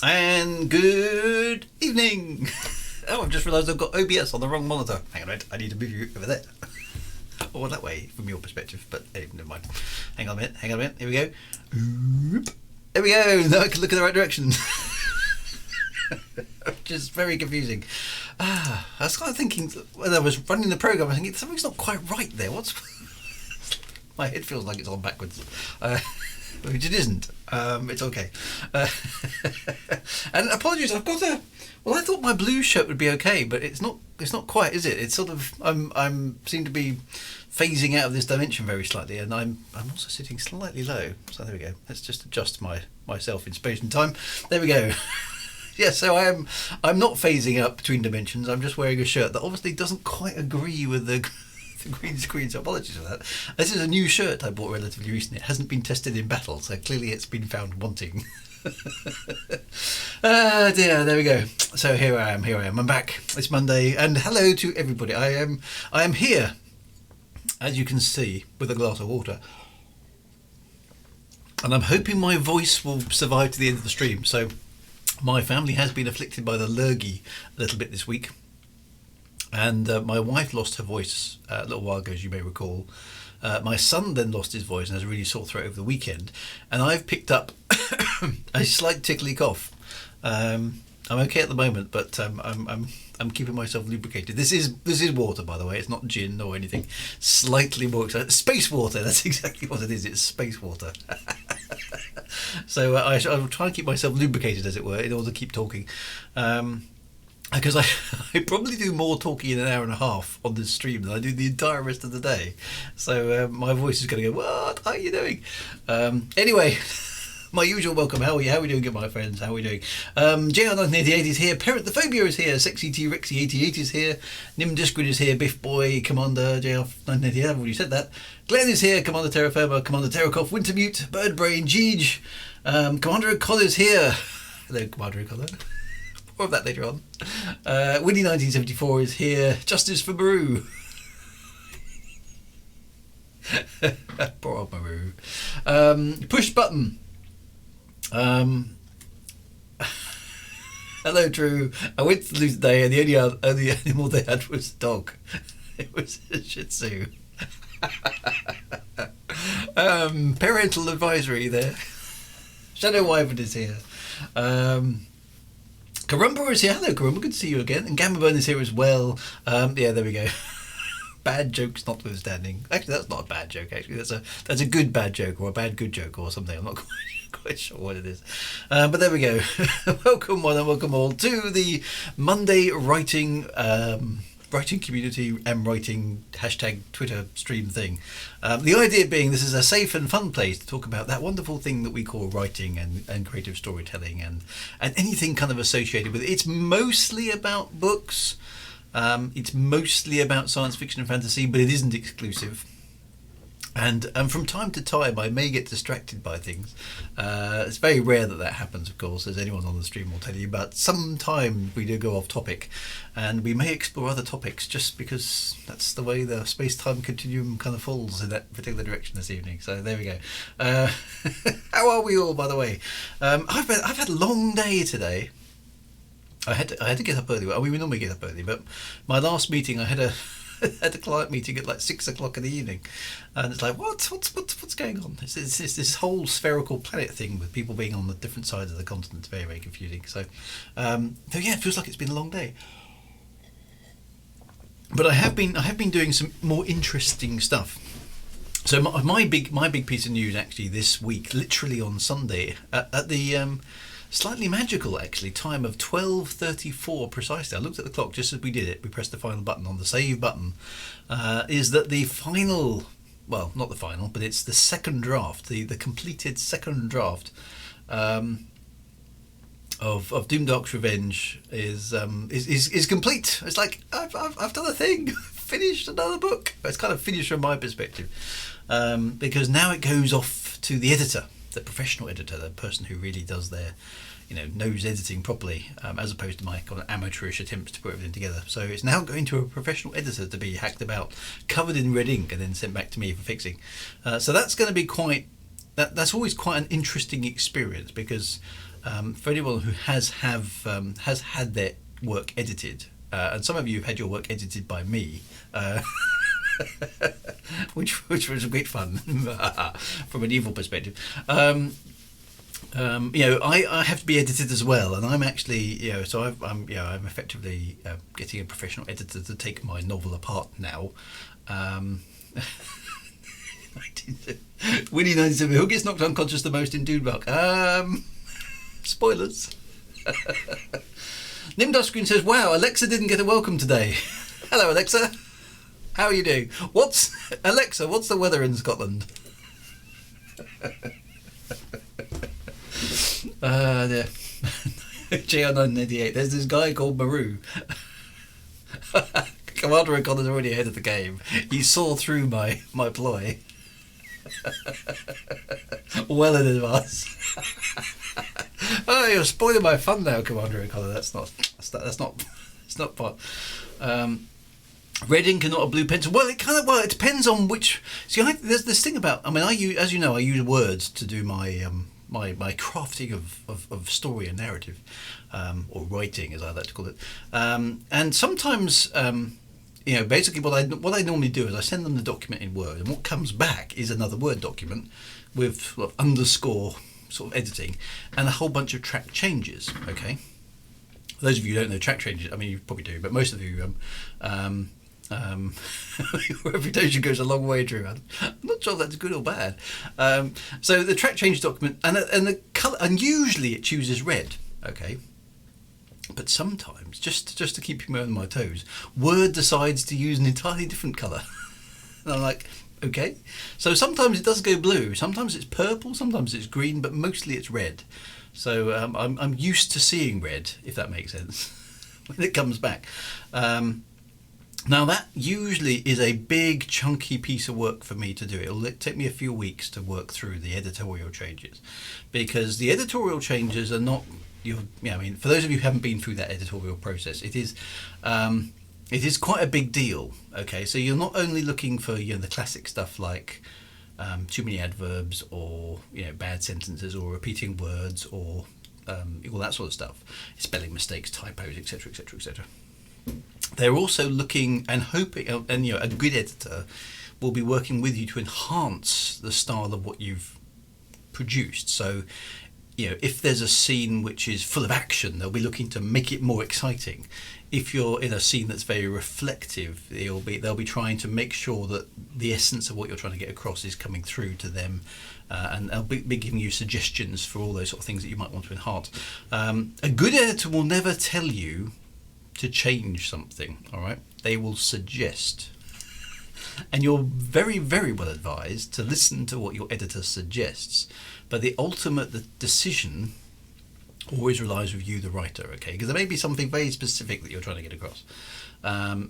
And good evening. Oh, I've just realised I've got OBS on the wrong monitor. Hang on a minute, I need to move you over there. Or that way, from your perspective, but hey, never mind. Hang on a minute, here we go. Oop. There we go, now I can look in the right direction. Which is very confusing. I was kind of thinking, when I was running the programme, I was thinking, something's not quite right there. My head feels like it's on backwards. Which it isn't. It's okay. And apologies, I've got a. Well, I thought my blue shirt would be okay, but it's not. It's not quite, is it? It's sort of. I'm seem to be phasing out of this dimension very slightly, and I'm also sitting slightly low. So there we go. Let's just adjust myself in space and time. There we go. Yeah, so I'm not phasing up between dimensions. I'm just wearing a shirt that obviously doesn't quite agree with the green screen, so apologies for that. This is a new shirt I bought relatively recently. It hasn't been tested in battle, so clearly it's been found wanting. Ah dear, there we go. So here I am. I'm back. It's Monday, and hello to everybody. I am here, as you can see, with a glass of water. And I'm hoping my voice will survive to the end of the stream. So my family has been afflicted by the lurgy a little bit this week. And my wife lost her voice a little while ago, as you may recall. My son then lost his voice and has a really sore throat over the weekend. And I've picked up a slight tickly cough. I'm okay at the moment, but I'm keeping myself lubricated. This is water, by the way. It's not gin or anything. Slightly more exciting. Space water. That's exactly what it is. It's space water. So I'll try and keep myself lubricated, as it were, in order to keep talking. Because I probably do more talking in an hour and a half on this stream than I do the entire rest of the day. So my voice is going to go, what are you doing? Anyway, my usual welcome. How are you? How are we doing, good my friends? How are we doing? JR1988 is here. Parent the Phobia is here. Sexy T-Rexy88 is here. Nim Discrin is here. Biff Boy, Commander JR1988. I've already said that. Glenn is here. Commander Terra Firma. Commander Terracoff. Wintermute. Birdbrain. Jeej. Commander O'Connor is here. Hello, Commander O'Connor. More of that later on. Winnie1974 is here. Justice for Maru. Poor old Maru. Push button. Hello, Drew. I went to the loo today, and the only animal they had was a dog. It was a Shih Tzu. Parental advisory there. Shadow Wyvern is here. Karumba is here. Hello, Karumba. Good to see you again. And Gammaburn is here as well. Yeah, there we go. Bad jokes notwithstanding. Actually, that's not a bad joke. Actually, that's a good bad joke, or a bad good joke, or something. I'm not quite sure what it is. But there we go. Welcome one and welcome all to the Monday writing community and writing hashtag Twitter stream thing. The idea being this is a safe and fun place to talk about that wonderful thing that we call writing and creative storytelling and anything kind of associated with it. It's mostly about books. It's mostly about science fiction and fantasy, but it isn't exclusive. And from time to time, I may get distracted by things. It's very rare that happens, of course, as anyone on the stream will tell you. But sometimes we do go off topic, and we may explore other topics just because that's the way the space-time continuum kind of falls in that particular direction this evening. So there we go. How are we all, by the way? I've had a long day today. I had to get up early. Well, we normally get up early, but my last meeting, I had a client meeting at like 6 o'clock in the evening, and it's like what's going on? It's this whole spherical planet thing with people being on the different sides of the continent. It's very, very confusing. So yeah, it feels like it's been a long day. But I have been doing some more interesting stuff. So my big piece of news actually this week, literally on Sunday at the slightly magical, actually, time of 12:34 precisely. I looked at the clock just as we did it. We pressed the final button on the save button. Is that the final? Well, not the final, but it's the second draft, the completed second draft of Doomdark's Revenge is complete. It's like I've done a thing, finished another book. It's kind of finished from my perspective, because now it goes off to the editor. The professional editor, the person who really does their, knows editing properly, as opposed to my kind of amateurish attempts to put everything together. So it's now going to a professional editor to be hacked about, covered in red ink, and then sent back to me for fixing. So that's going to be that's always quite an interesting experience, because For anyone who has had their work edited, and some of you have had your work edited by me, which was great fun from an evil perspective. I have to be edited as well, and I'm actually, I'm effectively getting a professional editor to take my novel apart now. Winnie 97, who gets knocked unconscious the most in Dunebark? Spoilers. Nim Duscreen says, wow, Alexa didn't get a welcome today. Hello, Alexa. How are you doing? Alexa, what's the weather in Scotland? There. JR988, there's this guy called Maru. Commander O'Connor's already ahead of the game. He saw through my ploy. Well in advance. Oh, you're spoiling my fun now, Commander O'Connor. That's not part. Red ink and not a blue pencil. Well, it depends on which. See, there's this thing about. I mean, I use words to do my my crafting of story and narrative, or writing, as I like to call it. And sometimes, basically what I normally do is I send them the document in Word, and what comes back is another Word document with sort of underscore sort of editing and a whole bunch of track changes. Okay, for those of you who don't know track changes, I mean, you probably do, but most of you, your reputation goes a long way, Drew. I'm not sure if that's good or bad. So the track change document and the colour, and usually it chooses red. Okay. But sometimes, just to keep me on my toes, Word decides to use an entirely different colour. And I'm like, okay. So sometimes it does go blue, sometimes it's purple, sometimes it's green, but mostly it's red. So I'm used to seeing red, if that makes sense, when it comes back. Now that usually is a big chunky piece of work for me to do. It'll take me a few weeks to work through the editorial changes, because the editorial changes are not. For those of you who haven't been through that editorial process, it is quite a big deal. Okay, so you're not only looking for the classic stuff like too many adverbs, or bad sentences, or repeating words, or all that sort of stuff, spelling mistakes, typos, etc., etc., etc. They're also looking and hoping, and a good editor will be working with you to enhance the style of what you've produced. So, if there's a scene which is full of action, they'll be looking to make it more exciting. If you're in a scene that's very reflective, they'll be trying to make sure that the essence of what you're trying to get across is coming through to them, and they'll be giving you suggestions for all those sort of things that you might want to enhance. A good editor will never tell you to change something, all right? They will suggest. And you're very, very well advised to listen to what your editor suggests. But the ultimate decision always relies with you, the writer, okay? Because there may be something very specific that you're trying to get across.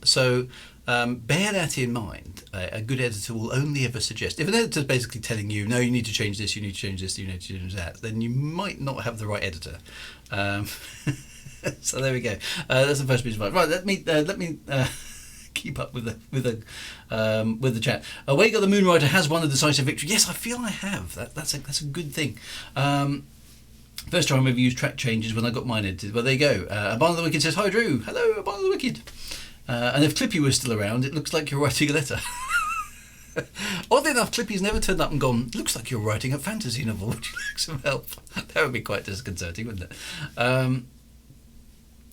So bear that in mind. A good editor will only ever suggest. If an editor's basically telling you, no, you need to change this, you need to change this, you need to change that, then you might not have the right editor. So there we go. That's the first piece of advice. Right, let me keep up with the chat. Awego the Moonrider has won a decisive victory. Yes, I feel I have. That's a good thing. First time I've ever used track changes when I got mine edited. Well, there you go. Abana the Wicked says, hi Drew. Hello, Abana the Wicked. And if Clippy was still around, it looks like you're writing a letter. Oddly enough, Clippy's never turned up and gone, looks like you're writing a fantasy novel. Would you like some help? That would be quite disconcerting, wouldn't it?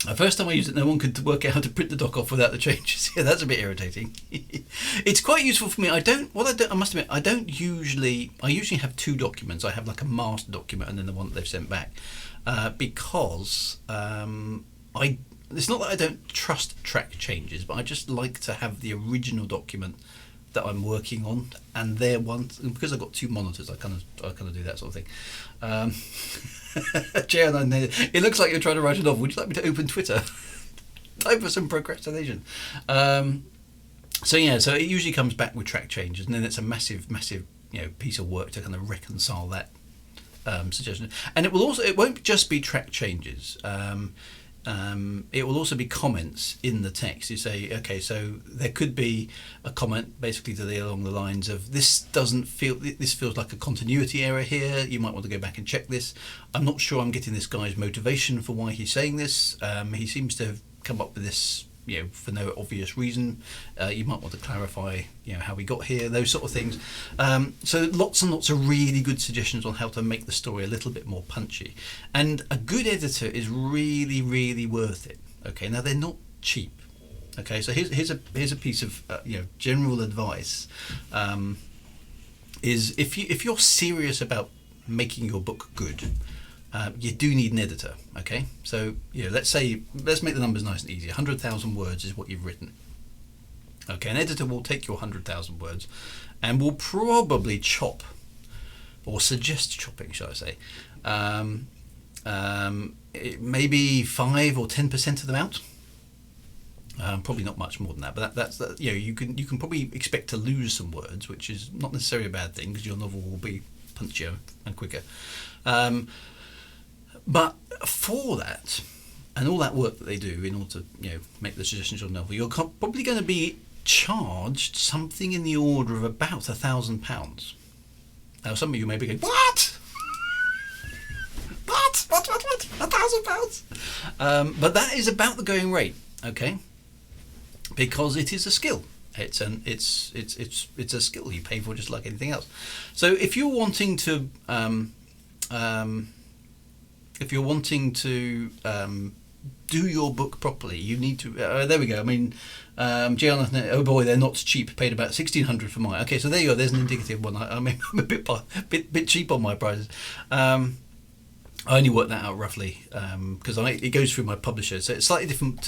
The first time I used it, no one could work out how to print the doc off without the changes. Yeah, that's a bit irritating. It's quite useful for me. I must admit, I usually have two documents. I have like a master document and then the one that they've sent back, because it's not that I don't trust track changes, but I just like to have the original document that I'm working on, and their one, because I've got two monitors, I kind of do that sort of thing. It looks like you're trying to write a novel. Would you like me to open Twitter? Time for some procrastination. So it usually comes back with track changes, and then it's a massive piece of work to kind of reconcile that suggestion. And it won't just be track changes. it will also be comments in the text. You say, okay, so there could be a comment basically along the lines of, this feels like a continuity error here. You might want to go back and check this. I'm not sure I'm getting this guy's motivation for why he's saying this. He seems to have come up with this, for no obvious reason. You might want to clarify, how we got here, those sort of things. So lots and lots of really good suggestions on how to make the story a little bit more punchy. And a good editor is really, really worth it. Okay, now they're not cheap. Okay, so here's a piece of general advice. Is if you're serious about making your book good, you do need an editor. Okay, so let's make the numbers nice and easy. 100,000 words is what you've written. Okay, an editor will take your 100,000 words and will probably chop, or suggest chopping, shall I say, maybe 5 or 10% of them out. Probably not much more than that, but that's you can probably expect to lose some words, which is not necessarily a bad thing because your novel will be punchier and quicker. But for that, and all that work that they do in order to make the suggestions of the novel, you're probably going to be charged something in the order of about £1,000. Now, some of you may be going, what? What? £1,000? But that is about the going rate, okay? Because it is a skill. It's a skill you pay for just like anything else. So if you're wanting to do your book properly, you need to. There we go. I mean, Gianna, oh boy, they're not cheap. Paid about $1,600 for mine. Okay, so there you go. There's an indicative one. I mean, I'm a bit cheap on my prices. I only worked that out roughly because it goes through my publisher, so it's slightly different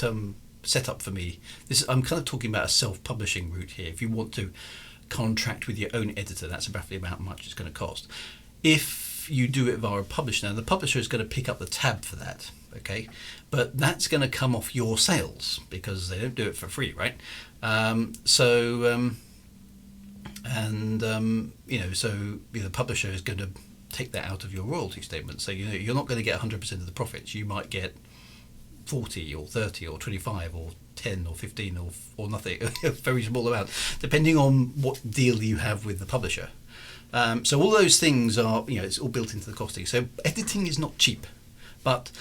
setup for me. I'm kind of talking about a self-publishing route here. If you want to contract with your own editor, that's roughly about how much it's going to cost. If you do it via a publisher, now the publisher is going to pick up the tab for that. Okay, but that's going to come off your sales because they don't do it for free, right? So the publisher is going to take that out of your royalty statement. So you're not going to get 100% of the profits. You might get 40 or 30 or 25 or 10 or 15 or nothing, a very small amount, depending on what deal you have with the publisher. So all those things are, it's all built into the costing. So editing is not cheap, but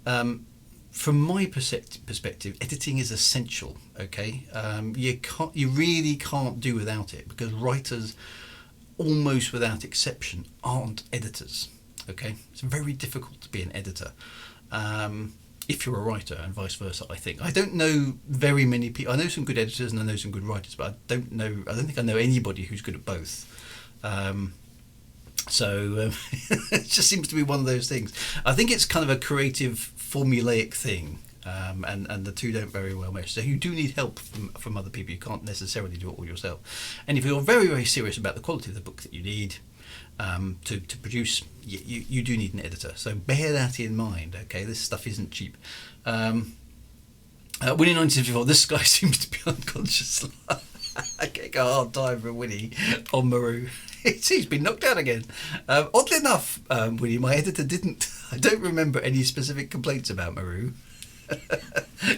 from my perspective, editing is essential. Okay, you really can't do without it because writers, almost without exception, aren't editors. Okay, it's very difficult to be an editor if you're a writer, and vice versa. I think I don't know very many people. I know some good editors and I know some good writers, but I don't think I know anybody who's good at both. So it just seems to be one of those things. I think it's kind of a creative, formulaic thing, and the two don't very well mesh. So you do need help from other people. You can't necessarily do it all yourself. And if you're very, very serious about the quality of the book that you need to produce, you do need an editor. So bear that in mind. Okay, this stuff isn't cheap. Winnie 1954. This guy seems to be unconscious. I get a hard time for Winnie on Maru. He's been knocked out again. Oddly enough, Winnie, my editor didn't. I don't remember any specific complaints about Maru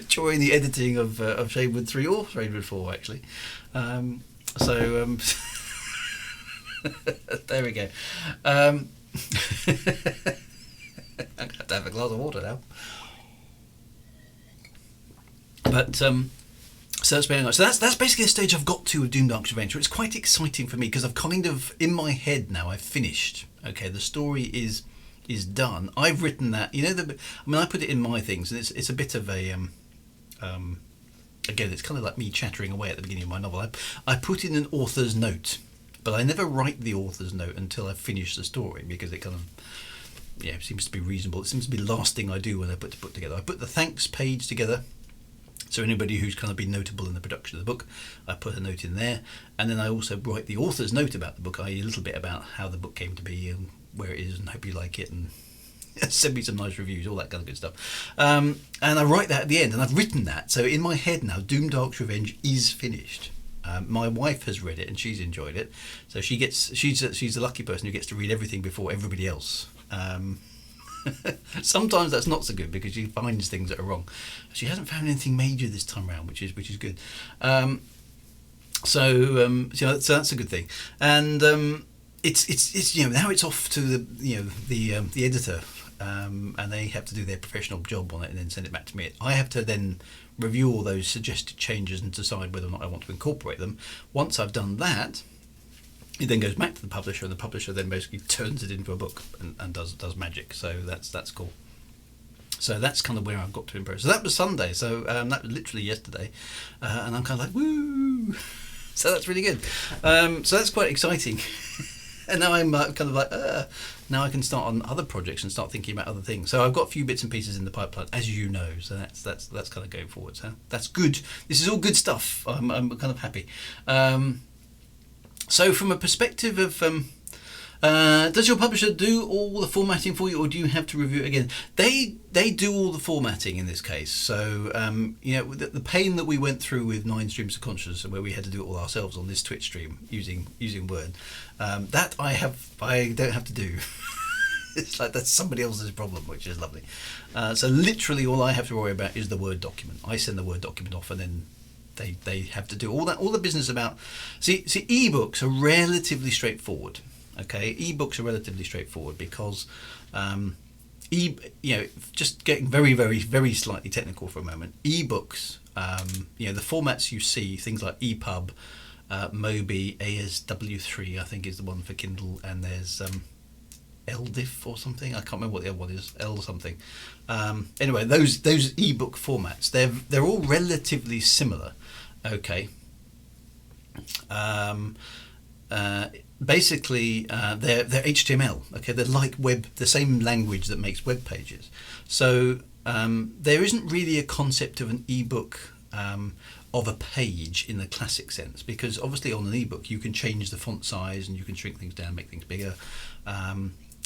during the editing of Shadewood 3 or Shadewood 4, actually. There we go. I'm going to have to have a glass of water now. But so that's very nice. So that's basically the stage I've got to with Doom Dark's Revenge. It's quite exciting for me because I've kind of, in my head now, I've finished. Okay, the story is done. I've written that. I put it in my things, and it's a bit of a again, it's kind of like me chattering away at the beginning of my novel. I put in an author's note, but I never write the author's note until I've finished the story because it kind of seems to be reasonable. It seems to be the last thing I do when I put together. I put the thanks page together. So anybody who's kind of been notable in the production of the book, I put a note in there. And then I also write the author's note about the book, i.e. a little bit about how the book came to be and where it is and hope you like it and send me some nice reviews, all that kind of good stuff. And I write that at the end, and I've written that. So in my head now, Doom Dark's Revenge is finished. My wife has read it and she's enjoyed it. So she's the lucky person who gets to read everything before everybody else. Sometimes that's not so good because she finds things that are wrong. She hasn't found anything major this time around, which is good. So that's a good thing. And it's now it's off to the editor, and they have to do their professional job on it and then send it back to me. I have to then review all those suggested changes and decide whether or not I want to incorporate them. Once I've done that, it then goes back to the publisher, and the publisher then basically turns it into a book and does magic. So that's cool. So that's kind of where I've got to in progress. So that was Sunday. So that was literally yesterday, and I'm kind of like, woo! So that's really good. So that's quite exciting. And now I'm kind of like, now I can start on other projects and start thinking about other things. So I've got a few bits and pieces in the pipeline, as you know. So that's kind of going forward. So that's good. This is all good stuff. I'm kind of happy. So from a perspective of, does your publisher do all the formatting for you, or do you have to review it again? They do all the formatting in this case. So the pain that we went through with 9 Streams of Consciousness, where we had to do it all ourselves on this Twitch stream using Word, that I don't have to do. It's like that's somebody else's problem, which is lovely. So literally all I have to worry about is the Word document. I send the Word document off, and then they have to do all the business about. See, ebooks are relatively straightforward. Okay, ebooks are relatively straightforward because, just getting very, very, very slightly technical for a moment. Ebooks, the formats you see, things like EPUB, Mobi, ASW3, I think is the one for Kindle, and there's LDIF or something. I can't remember what the other one is. L something. Anyway, those ebook formats, they're all relatively similar. Okay. Basically, they're HTML. Okay, they're like the same language that makes web pages. So there isn't really a concept of an ebook of a page in the classic sense, because obviously on an ebook you can change the font size and you can shrink things down, make things bigger,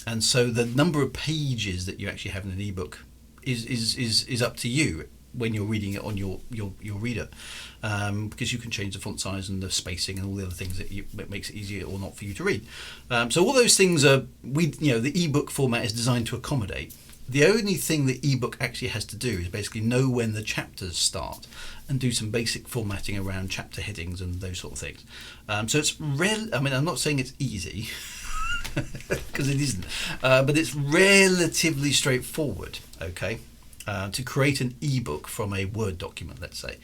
and so the number of pages that you actually have in an ebook is up to you when you're reading it on your reader, because you can change the font size and the spacing and all the other things that makes it easier or not for you to read. So all those things the ebook format is designed to accommodate. The only thing the ebook actually has to do is basically know when the chapters start and do some basic formatting around chapter headings and those sort of things. So it's I'm not saying it's easy because it isn't, but it's relatively straightforward. Okay. To create an ebook from a Word document, let's say.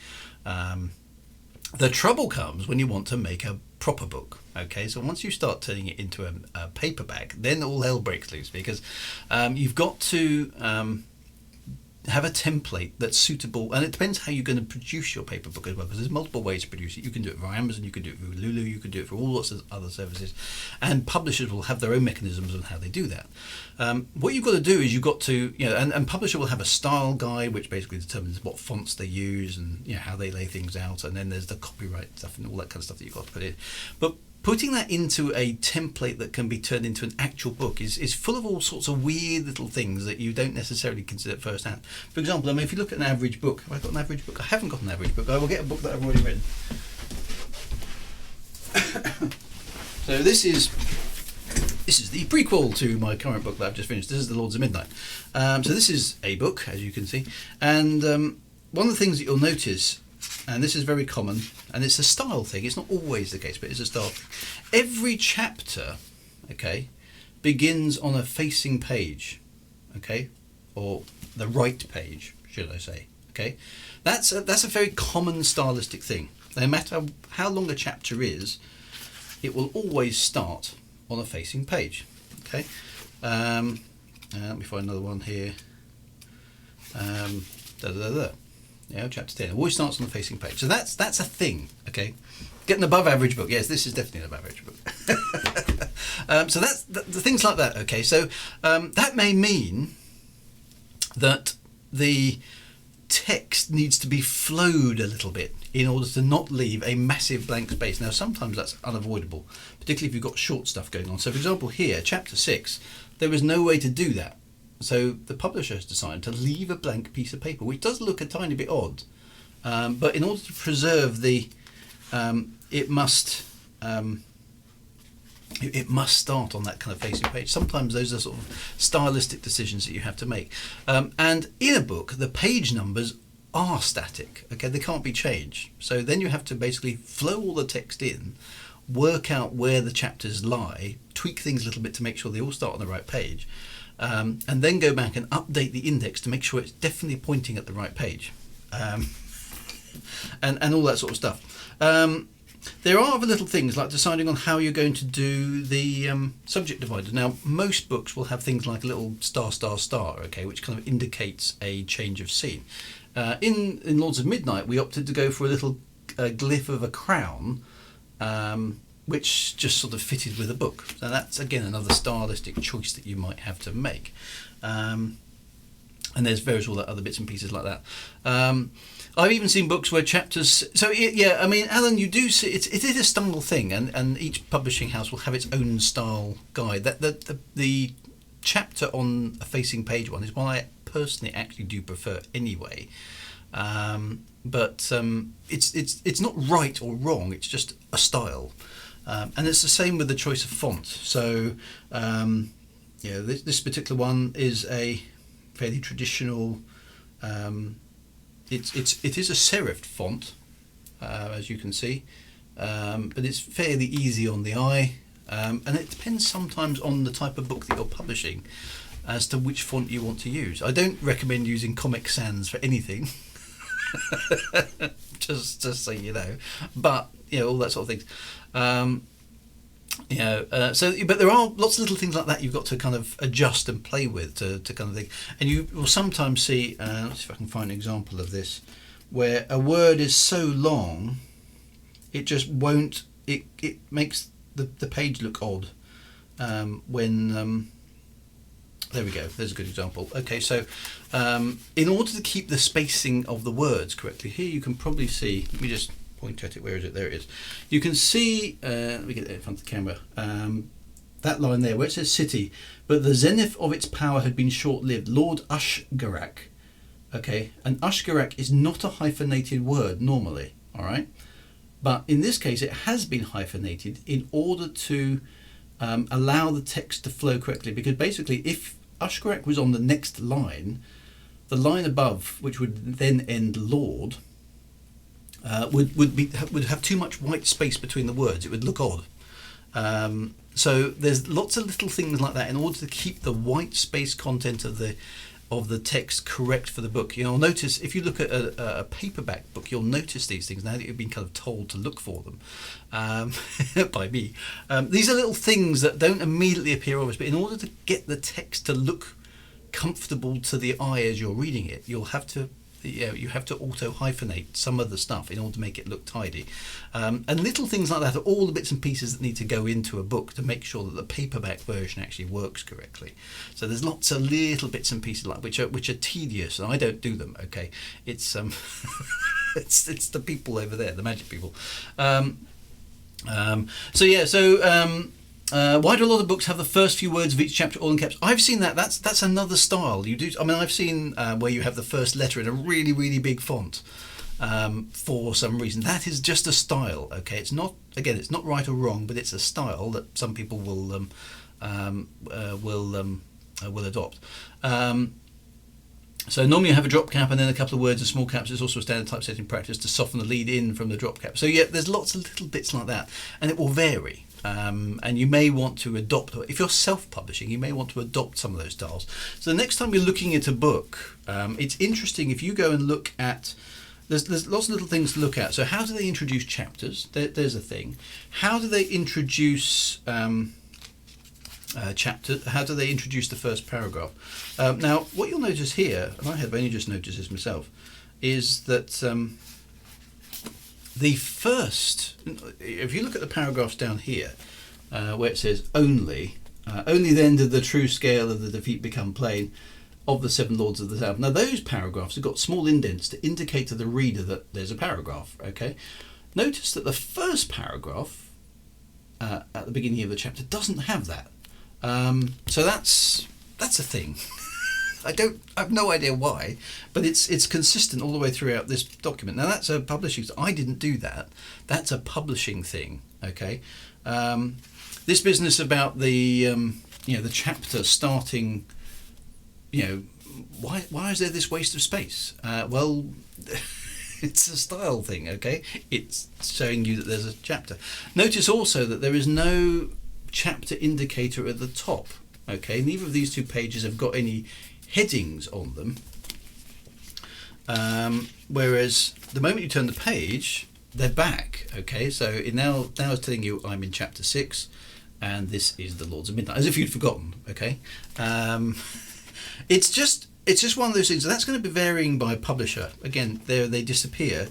The trouble comes when you want to make a proper book. Okay, so once you start turning it into a paperback, then all hell breaks loose, because you've got to have a template that's suitable, and it depends how you're going to produce your paper book as well, because there's multiple ways to produce it. You can do it via Amazon, you can do it through Lulu, you can do it for all lots of other services, and publishers will have their own mechanisms on how they do that. What you've got to do is you've got to, and publisher will have a style guide which basically determines what fonts they use and how they lay things out, and then there's the copyright stuff and all that kind of stuff that you've got to put in. But putting that into a template that can be turned into an actual book is full of all sorts of weird little things that you don't necessarily consider firsthand. For example, if you look at an average book, have I got an average book? I haven't got an average book. I will get a book that I've already written. So this is the prequel to my current book that I've just finished. This is The Lords of Midnight. So this is a book, as you can see, and one of the things that you'll notice, and this is very common, and it's a style thing, it's not always the case, but it's a style thing. Every chapter, okay, begins on a facing page, okay, or the right page, should I say, okay. That's a very common stylistic thing. No matter how long a chapter is, it will always start on a facing page, okay. Let me find another one here. Chapter 10 always starts on the facing page. So that's a thing, okay? Get an above average book. Yes, this is definitely an above average book. So that's the things like that, okay? So that may mean that the text needs to be flowed a little bit in order to not leave a massive blank space. Now, sometimes that's unavoidable, particularly if you've got short stuff going on. So, for example, here, chapter 6, there was no way to do that. So the publisher has decided to leave a blank piece of paper, which does look a tiny bit odd, but in order to preserve it must it must start on that kind of facing page. Sometimes those are sort of stylistic decisions that you have to make. And in a book, the page numbers are static. Okay, they can't be changed. So then you have to basically flow all the text in, work out where the chapters lie, tweak things a little bit to make sure they all start on the right page, and then go back and update the index to make sure it's definitely pointing at the right page, and all that sort of stuff. There are other little things like deciding on how you're going to do the subject divider. Now, most books will have things like a little star, star, star, okay, which kind of indicates a change of scene. In Lords of Midnight, we opted to go for a little glyph of a crown, which just sort of fitted with the book. So that's, again, another stylistic choice that you might have to make. And there's various all that other bits and pieces like that. I've even seen books where chapters. So yeah, I mean, Alan, you do see it is a style thing, and each publishing house will have its own style guide. The chapter on a facing page one is one I personally actually do prefer anyway. But it's not right or wrong. It's just a style, and it's the same with the choice of font. So this particular one is a fairly traditional. It is a serifed font, as you can see, but it's fairly easy on the eye, and it depends sometimes on the type of book that you're publishing as to which font you want to use. I don't recommend using Comic Sans for anything, just so you know, but all that sort of things. But there are lots of little things like that you've got to kind of adjust and play with to kind of thing. And you will sometimes see, let's see if I can find an example of this, where a word is so long, it just won't, it makes the page look odd when, there we go, there's a good example. Okay, so in order to keep the spacing of the words correctly, here you can probably see, let me just point at it, where is it? There it is. You can see, let me get it in front of the camera, that line there where it says city, but the zenith of its power had been short-lived. Lord Ushgarak, okay, and Ushgarak is not a hyphenated word normally, all right, but in this case it has been hyphenated in order to allow the text to flow correctly, because basically if Ushgarak was on the next line, the line above, which would then end Lord, would have too much white space between the words. It would look odd. So there's lots of little things like that in order to keep the white space content of the text correct for the book. You'll notice if you look at a paperback book, you'll notice these things now that you've been kind of told to look for them by me. These are little things that don't immediately appear obvious, but in order to get the text to look comfortable to the eye as you're reading it, you have to auto hyphenate some of the stuff in order to make it look tidy, and little things like that are all the bits and pieces that need to go into a book to make sure that the paperback version actually works correctly. So there's lots of little bits and pieces like which are tedious, and I don't do them. Okay, it's it's the people over there, the magic people. Why do a lot of books have the first few words of each chapter all in caps? I've seen that. That's another style. You do. I mean, I've seen where you have the first letter in a really, really big font for some reason. That is just a style. Okay, it's not. Again, it's not right or wrong, but it's a style that some people will adopt. So normally you have a drop cap and then a couple of words in small caps. It's also a standard typesetting practice to soften the lead in from the drop cap. So yeah, there's lots of little bits like that, and it will vary. And you may want to adopt, if you're self-publishing, you may want to adopt some of those styles. So the next time you're looking at a book, it's interesting if you go and look at, there's lots of little things to look at. So how do they introduce chapters? There's a thing. How do they introduce chapters? How do they introduce the first paragraph? Now, what you'll notice here, and I have only just noticed this myself, is that the first, if you look at the paragraphs down here, where it says only then did the true scale of the defeat become plain of the seven lords of the south. Now those paragraphs have got small indents to indicate to the reader that there's a paragraph. Okay, notice that the first paragraph at the beginning of the chapter doesn't have that. So that's a thing. I have no idea why, but it's consistent all the way throughout this document. Now that's a publishing. I didn't do that. That's a publishing thing. Okay. this business about the the chapter starting, why is there this waste of space? Well, it's a style thing, okay? It's showing you that there's a chapter. Notice also that there is no chapter indicator at the top, okay? Neither of these two pages have got any headings on them. Whereas the moment you turn the page, they're back, okay? So it now it's telling you I'm in chapter 6, and this is the Lords of Midnight, as if you'd forgotten, okay? It's just one of those things. That's going to be varying by publisher. Again, they disappear.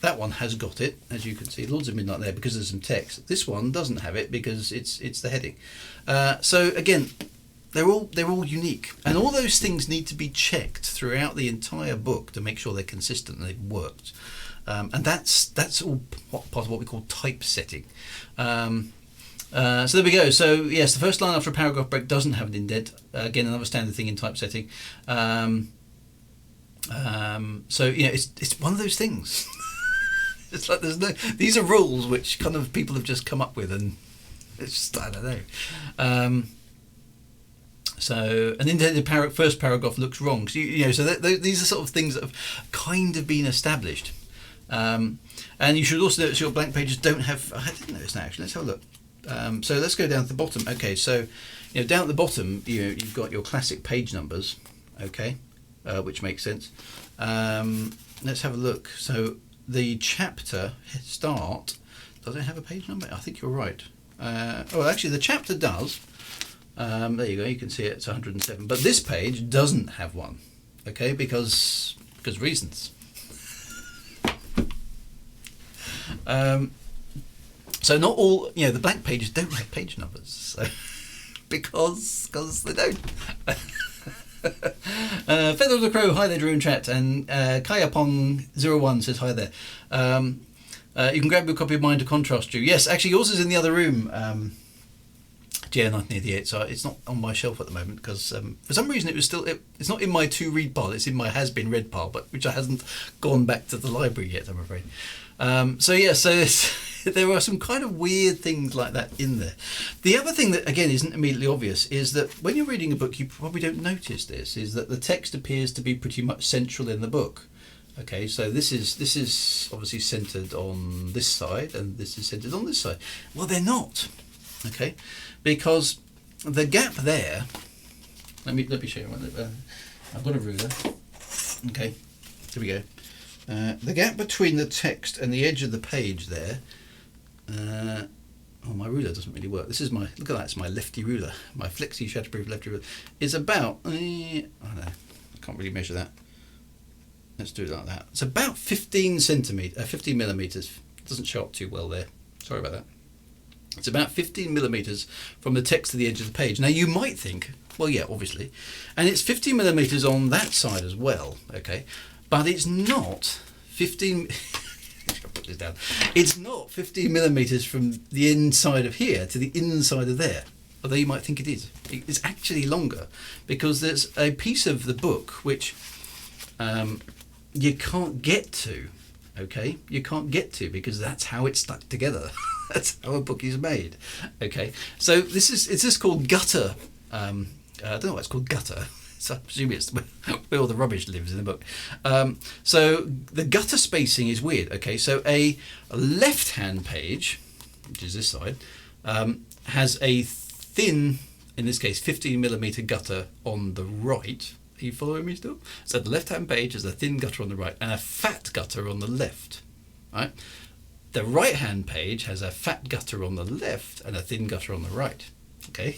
That one has got it, as you can see, Lords of Midnight there because there's some text. This one doesn't have it because it's the heading. So again, they're all unique, and all those things need to be checked throughout the entire book to make sure they're consistent and they've worked. And that's all part of what we call typesetting. So there we go. So yes, the first line after a paragraph break doesn't have an indent. Again, another standard thing in typesetting. So it's one of those things. It's like these are rules which kind of people have just come up with, and it's just, I don't know. So an indented first paragraph looks wrong. So these are sort of things that have kind of been established. And you should also notice your blank pages don't have. I didn't notice that actually. Let's have a look. So let's go down to the bottom. Okay, so down at the bottom, you've got your classic page numbers. Okay, which makes sense. Let's have a look. So the chapter start, does it have a page number? I think you're right. Actually, the chapter does. There you go. You can see it. It's 107. But this page doesn't have one. Okay, because reasons. So not all, the blank pages don't have page numbers, so because they don't. Feather of the Crow, hi there, Drew in chat, and Kayapong01 says hi there. You can grab a copy of mine to contrast you. Yes, actually yours is in the other room, GA1988, so it's not on my shelf at the moment because for some reason it's not in my to read pile, it's in my has been read pile, but which I hasn't gone back to the library yet, I'm afraid. There are some kind of weird things like that in there. The other thing that, again, isn't immediately obvious is that when you're reading a book, you probably don't notice this, is that the text appears to be pretty much central in the book. Okay, so this is obviously centered on this side, and this is centered on this side. Well, they're not, okay, because the gap there. Let me show you one. I've got a ruler. Okay, here we go. The gap between the text and the edge of the page there. My ruler doesn't really work. This is look at that, it's my lefty ruler. My Flexi shatterproof lefty ruler is about, I don't know, I can't really measure that. Let's do it like that. It's about 15 millimeters. It doesn't show up too well there. Sorry about that. It's about 15 millimeters from the text to the edge of the page. Now you might think, well, yeah, obviously, and it's 15 millimeters on that side as well, okay, but it's not 15. Put this down. It's not 15 millimeters from the inside of here to the inside of there, although you might think it is. It's actually longer because there's a piece of the book which you can't get to. Okay, you can't get to because that's how it's stuck together. That's how a book is made. Okay, so it's just called gutter. I don't know why it's called gutter. So I presume it's where all the rubbish lives in the book. So the gutter spacing is weird. Okay, so a left-hand page, which is this side, has a thin, in this case, 15 millimeter gutter on the right. Are you following me still? So the left-hand page has a thin gutter on the right and a fat gutter on the left. Right. The right-hand page has a fat gutter on the left and a thin gutter on the right. Okay.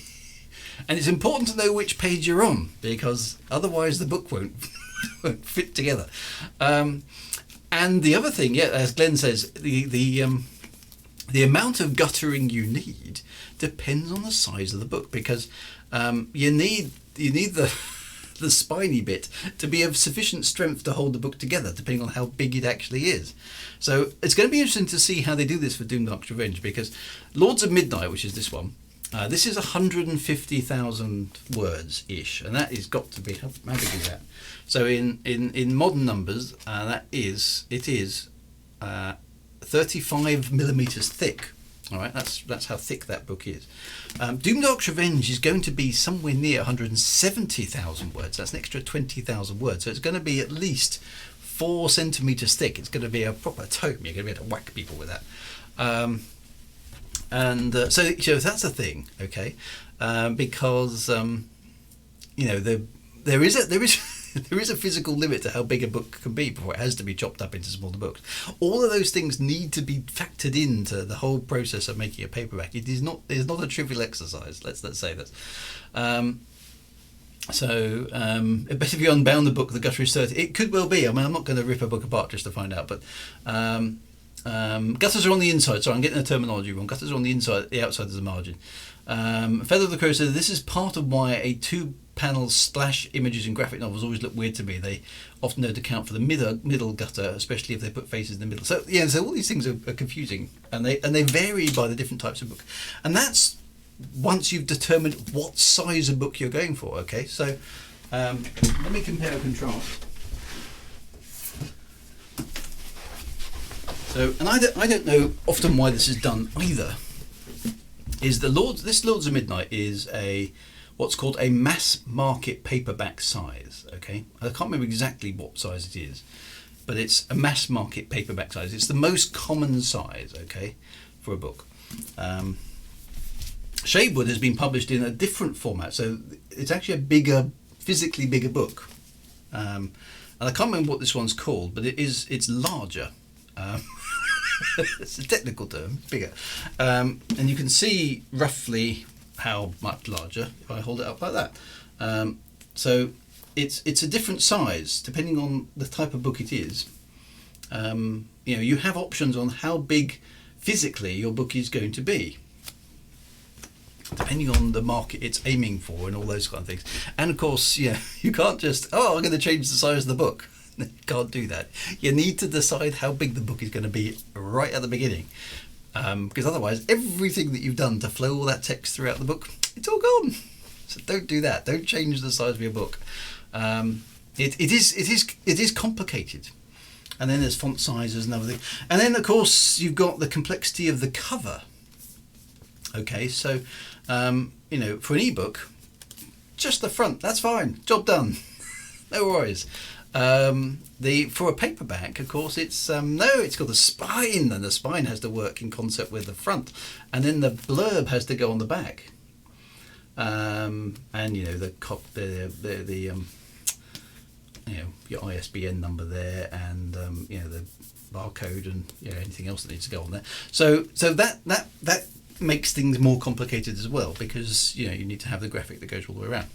And it's important to know which page you're on because otherwise the book won't fit together. And the other thing, as Glenn says, the amount of guttering you need depends on the size of the book because you need the spiny bit to be of sufficient strength to hold the book together, depending on how big it actually is. So it's going to be interesting to see how they do this for Doomdark's Revenge because Lords of Midnight, which is this one. This is 150,000 words-ish, and that is got to be, how big is that? So in modern numbers, it is 35 millimeters thick. All right, that's how thick that book is. Doomdark's Revenge is going to be somewhere near 170,000 words. That's an extra 20,000 words. So it's going to be at least 4 centimeters thick. It's going to be a proper tome. You're going to be able to whack people with that. So that's a thing, okay? Because there is there is a physical limit to how big a book can be before it has to be chopped up into smaller books. All of those things need to be factored into the whole process of making a paperback. It's not a trivial exercise. Let's say that. If you unbound the book, the gutter is 30. It could well be. I mean, I'm not going to rip a book apart just to find out, but gutters are on the inside. Sorry, I'm getting the terminology wrong. Gutters are on the inside. The outside is the margin. Feather of the Crow says this is part of why a 2-panel splash images in graphic novels always look weird to me. They often don't account for the middle gutter, especially if they put faces in the middle. So all these things are confusing, and they vary by the different types of book, and that's once you've determined what size of book you're going for. Okay, so let me compare and contrast. So, and I don't know often why this is done either. Is this Lords of Midnight is what's called a mass market paperback size. Okay, I can't remember exactly what size it is, but it's a mass market paperback size. It's the most common size, okay, for a book. Shadewood has been published in a different format, so it's actually a physically bigger book. And I can't remember what this one's called, but it's larger. It's a technical term, bigger. And you can see roughly how much larger if I hold it up like that. So it's a different size depending on the type of book it is. You have options on how big physically your book is going to be, depending on the market it's aiming for and all those kind of things. And of course, you can't just, I'm going to change the size of the book. You can't do that. You need to decide how big the book is going to be right at the beginning, because otherwise everything that you've done to flow all that text throughout the book, it's all gone. So don't do that. Don't change the size of your book. It is complicated. And then there's font sizes and everything. And then of course you've got the complexity of the cover. Okay, so for an ebook, just the front, that's fine. Job done. No worries. For a paperback, of course, it's got the spine, and the spine has to work in concert with the front, and then the blurb has to go on the back. Your ISBN number there, and the barcode, and anything else that needs to go on there. So that makes things more complicated as well, because you need to have the graphic that goes all the way around.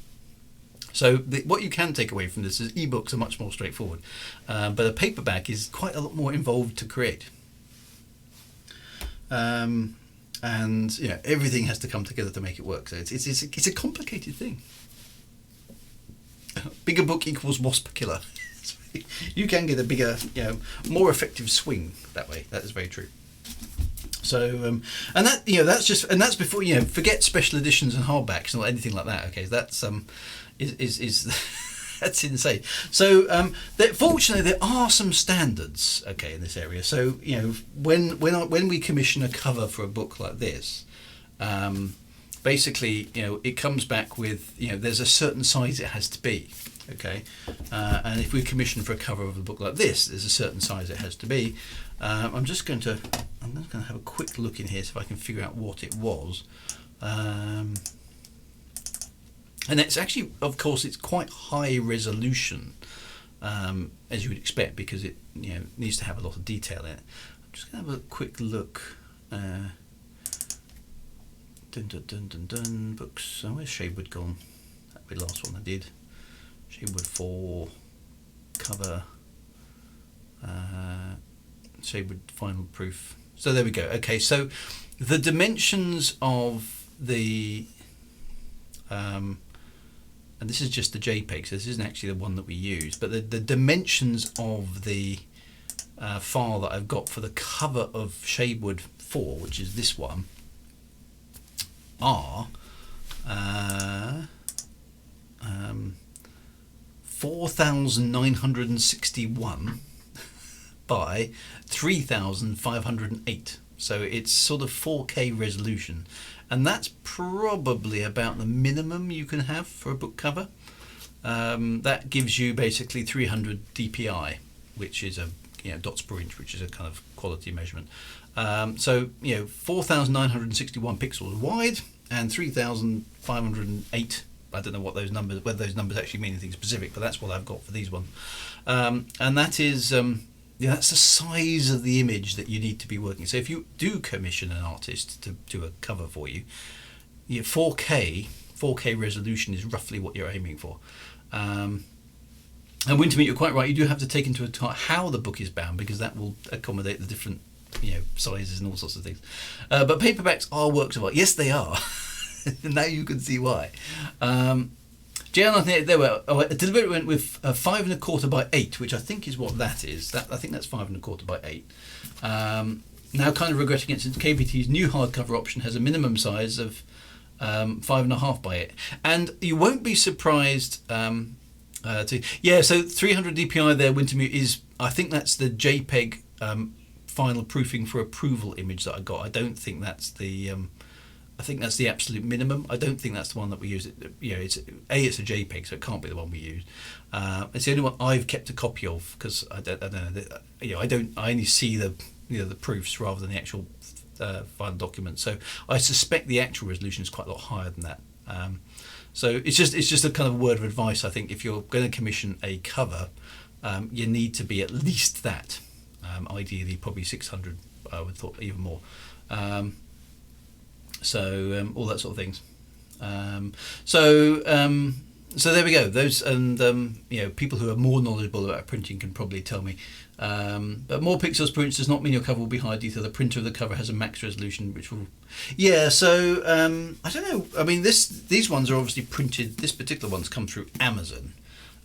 So what you can take away from this is ebooks are much more straightforward, but a paperback is quite a lot more involved to create. And everything has to come together to make it work. So it's a complicated thing. Bigger book equals wasp killer. You can get a bigger, more effective swing that way. That is very true. So that's before forget special editions and hardbacks or anything like that. Okay, that's is that's insane. So fortunately there are some standards, okay, in this area. So when we commission a cover for a book like this, basically it comes back with there's a certain size it has to be, okay, and if we commission for a cover of a book like this, there's a certain size it has to be. I'm just going to have a quick look in here so if I can figure out what it was. And it's actually, of course, it's quite high resolution, as you would expect, because it needs to have a lot of detail in it. I'm just going to have a quick look. Books. Oh, where's Shadewood gone? That'd be the last one I did. Shadewood 4 cover. Shadewood final proof. So there we go. Okay, so the dimensions of the and this is just the JPEG, so this isn't actually the one that we use, but the dimensions of the file that I've got for the cover of Shadewood 4, which is this one, are 4,961 by 3,508. So it's sort of 4K resolution, and that's probably about the minimum you can have for a book cover. That gives you basically 300 dpi, which is a dots per inch, which is a kind of quality measurement. So 4,961 pixels wide and 3,508. I don't know what those numbers, whether those numbers actually mean anything specific, but that's what I've got for these ones. And that is that's the size of the image that you need to be working. So if you do commission an artist to do a cover for you, 4K resolution is roughly what you're aiming for. And Wintermeat, you're quite right. You do have to take into account how the book is bound, because that will accommodate the different sizes and all sorts of things. But paperbacks are works of art. Yes, they are. Now you can see why. JL, I think they were. Deliberately went with 5 1/4 by 8, which I think is what that is. I think that's 5 1/4 by 8. Now, kind of regretting it, since KBT's new hardcover option has a minimum size of 5 1/2 by 8, and you won't be surprised. So 300 dpi there. Wintermute is. I think that's the JPEG final proofing for approval image that I got. I don't think that's the. I think that's the absolute minimum. I don't think that's the one that we use. It's a JPEG, so it can't be the one we use. It's the only one I've kept a copy of, because I don't know. I only see the the proofs rather than the actual final document. So I suspect the actual resolution is quite a lot higher than that. So it's just a kind of word of advice. I think if you're going to commission a cover, you need to be at least that. Ideally, probably 600. I would thought even more. So all that sort of things. So there we go. Those, and people who are more knowledgeable about printing can probably tell me. But more pixels per inch does not mean your cover will be high detail. The printer of the cover has a max resolution, which will. Yeah. So I don't know. I mean, these ones are obviously printed. This particular one's come through Amazon.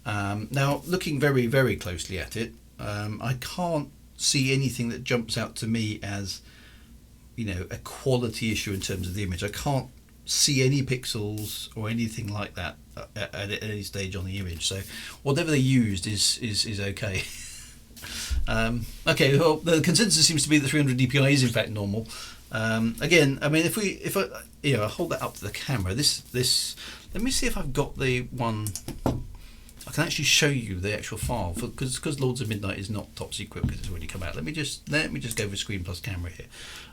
Now, looking very, very closely at it, I can't see anything that jumps out to me as a quality issue in terms of the image. I can't see any pixels or anything like that at any stage on the image. So whatever they used is okay. Okay. Well, the consensus seems to be that 300 dpi is in fact normal. Again, I mean, if I hold that up to the camera, this let me see if I've got the one. I can actually show you the actual file, because Lords of Midnight is not top secret because it's already come out. Let me just go for screen plus camera here.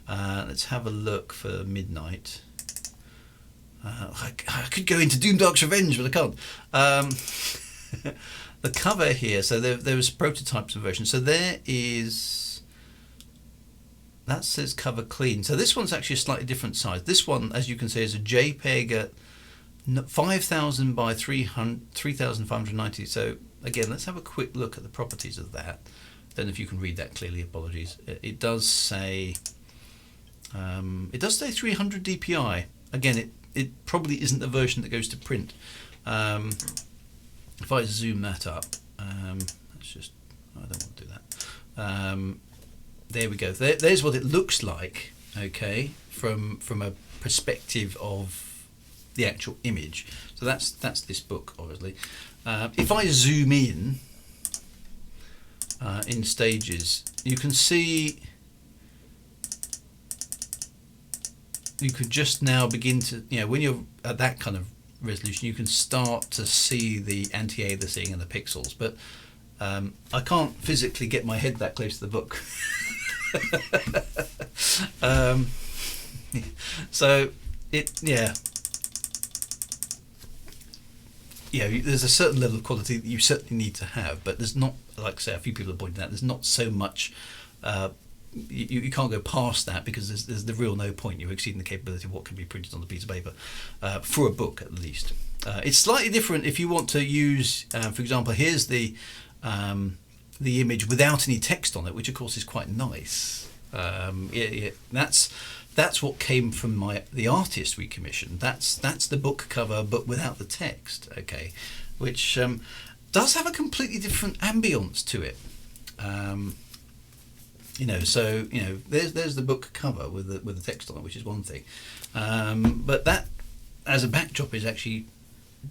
Let's have a look for Midnight. I could go into Doom Dark's Revenge, but I can't. The cover here. So there was prototypes of version. So that says cover clean. So this one's actually a slightly different size. This one, as you can see, is a JPEG at 5,000 by 3,590. So again, let's have a quick look at the properties of that. Don't know if you can read that clearly. Apologies. It does say 300 dpi. Again, it probably isn't the version that goes to print. If I zoom that up, I don't want to do that. There we go. There's what it looks like. Okay, from a perspective of the actual image. So that's this book, obviously. If I zoom in stages, you can see. You could just now begin to, when you're at that kind of resolution, you can start to see the anti-aliasing and the pixels. But I can't physically get my head that close to the book. So there's a certain level of quality that you certainly need to have, but there's not, like I say, a few people have pointed out, there's not so much. You can't go past that, because there's the real no point. You're exceeding the capability of what can be printed on the piece of paper for a book, at least. It's slightly different if you want to use, for example, here's the image without any text on it, which of course is quite nice. That's what came from the artist we commissioned. That's the book cover, but without the text. Okay, which does have a completely different ambience to it. There's the book cover with the text on it, which is one thing, but that as a backdrop is actually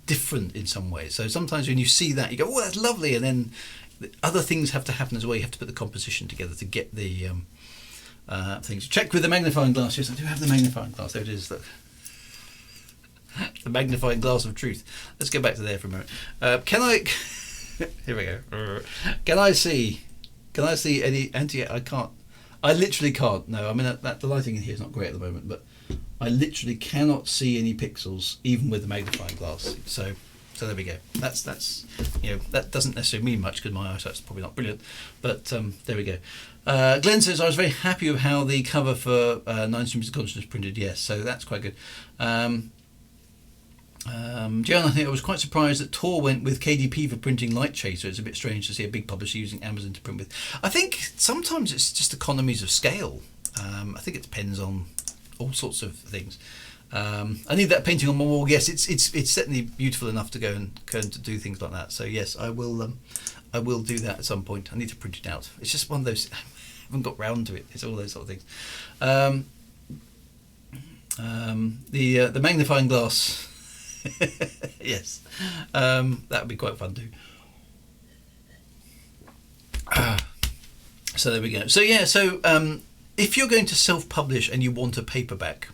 different in some ways. So sometimes when you see that, you go, "Oh, that's lovely," and then other things have to happen as well. You have to put the composition together to get the things. Check with the magnifying glass. Yes, I do have the magnifying glass. There it is. Look. The magnifying glass of truth. Let's go back to there for a moment. Can I? Here we go. Can I see any anti? I can't. I literally can't. No, I mean the lighting in here is not great at the moment, but I literally cannot see any pixels even with the magnifying glass. So there we go. That's that doesn't necessarily mean much because my eyesight's probably not brilliant, but there we go. Glenn says I was very happy with how the cover for Nine Streams of Consciousness printed. Yes, so that's quite good. Jan, I think I was quite surprised that Tor went with KDP for printing Light Chaser. It's a bit strange to see a big publisher using Amazon to print with. I think sometimes it's just economies of scale. I think it depends on all sorts of things. I need that painting on my wall. Yes, it's certainly beautiful enough to go and to do things like that. So yes, I will do that at some point. I need to print it out. It's just one of those. I haven't got round to it. It's all those sort of things. The magnifying glass. Yes, that would be quite fun too. So there we go. So yeah, so if you're going to self-publish and you want a paperback,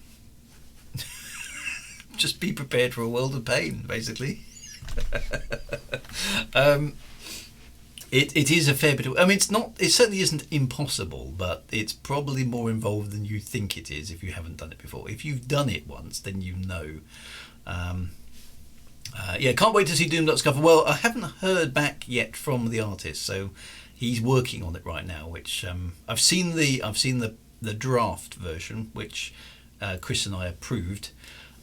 just be prepared for a world of pain, basically. It is a fair bit of, I mean, it certainly isn't impossible, but it's probably more involved than you think it is if you haven't done it before. If you've done it once, then you know. Yeah, can't wait to see Doomdot's cover. Well, I haven't heard back yet from the artist, so he's working on it right now. Which I've seen the draft version, which Chris and I approved.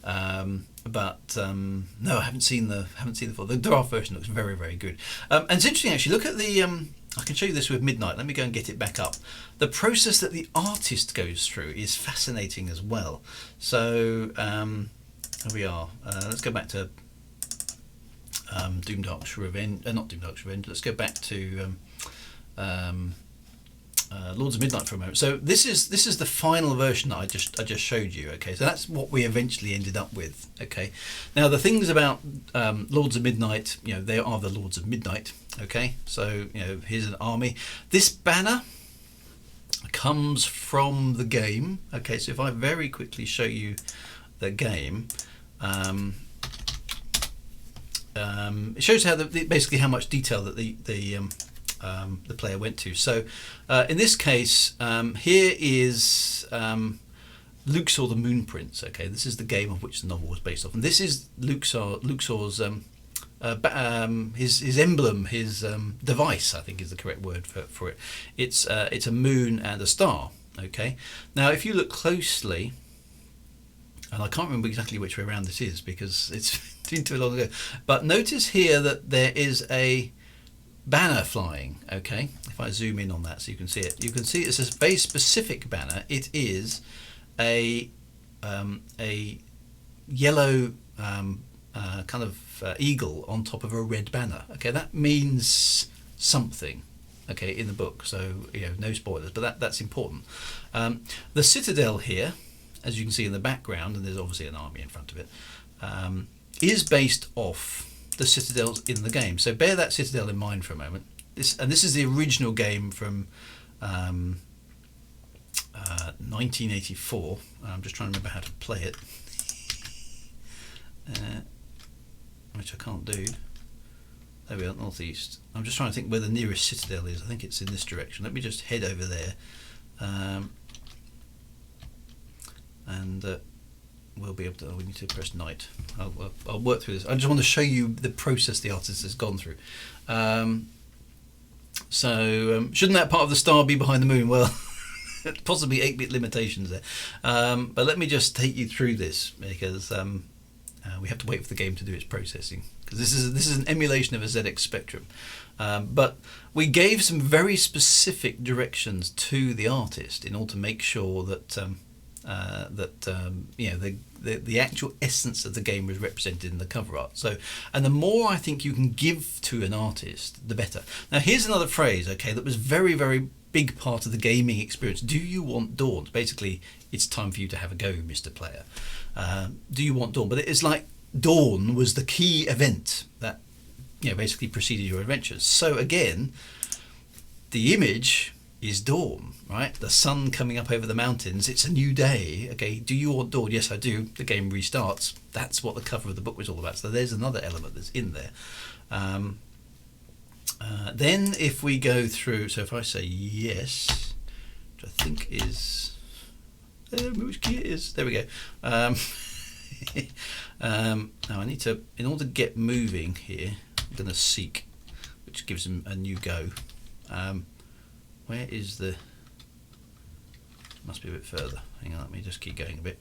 But no, I haven't seen the full. The draft version looks very, very good. And it's interesting actually. Look at the. I can show you this with Midnight. Let me go and get it back up. The process that the artist goes through is fascinating as well. So here we are. Let's go back to Doomdark's Revenge. Not Doomdark's Revenge. Let's go back to Lords of Midnight for a moment. So this is the final version that I just showed you. Okay, so that's what we eventually ended up with. Okay, now the things about Lords of Midnight, they are the Lords of Midnight. Okay, so here's an army. This banner comes from the game. Okay, so if I very quickly show you the game, it shows how basically how much detail that the player went to. So in this case, here is Luxor the Moon Prince. Okay, this is the game of which the novel was based off, and this is Luxor's his emblem, his device, I think is the correct word for it. It's a moon and a star. Okay, now if you look closely, and I can't remember exactly which way around this is because it's been too long ago, but notice here that there is a banner flying. Okay, if I zoom in on that so you can see it, it's a very specific banner. It is a yellow kind of eagle on top of a red banner. Okay, that means something. Okay, in the book, so no spoilers, but that's important. The citadel here, as you can see in the background, and there's obviously an army in front of it, is based off the citadels in the game. So bear that citadel in mind for a moment. This is the original game from 1984. I'm just trying to remember how to play it, which I can't do. There we are, northeast. I'm just trying to think where the nearest citadel is. I think it's in this direction. Let me just head over there, and we'll be able to. We need to press night. I'll work through this. I just want to show you the process the artist has gone through. Shouldn't that part of the star be behind the moon? Well, possibly 8-bit limitations there. But let me just take you through this because we have to wait for the game to do its processing, because this is an emulation of a ZX Spectrum. But we gave some very specific directions to the artist in order to make sure that the actual essence of the game was represented in the cover art. So, and the more I think you can give to an artist, the better. Now, here's another phrase, okay, that was very, very big part of the gaming experience. Do you want Dawn? Basically, it's time for you to have a go, Mr. Player. Do you want Dawn? But it's like Dawn was the key event that basically preceded your adventures. So again, the image is dawn, right? The sun coming up over the mountains. It's a new day. Okay, do you want dawn? Yes, I do. The game restarts. That's what the cover of the book was all about. So there's another element that's in there. Then if we go through, so if I say yes, which I think is, which key it is? There we go. Now I need to, in order to get moving here, I'm going to seek, which gives them a new go. Where is the, must be a bit further. Hang on, let me just keep going a bit.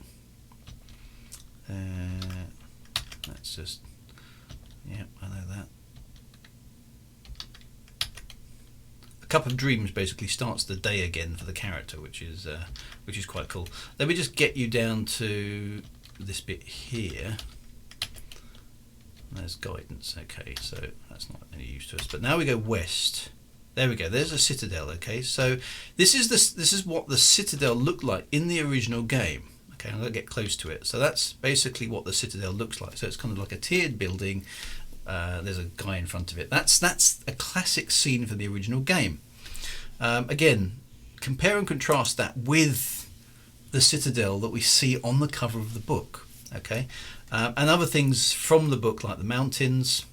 That's just, yeah, I know that. A Cup of Dreams basically starts the day again for the character, which is quite cool. Let me just get you down to this bit here. There's guidance. Okay, so that's not any use to us. But now we go west. There we go. There's a citadel. Okay, so this is what the citadel looked like in the original game. Okay, I'm going to get close to it. So that's basically what the citadel looks like. So it's kind of like a tiered building. There's a guy in front of it. That's a classic scene from the original game. Again, compare and contrast that with the citadel that we see on the cover of the book. Okay, and other things from the book like the mountains.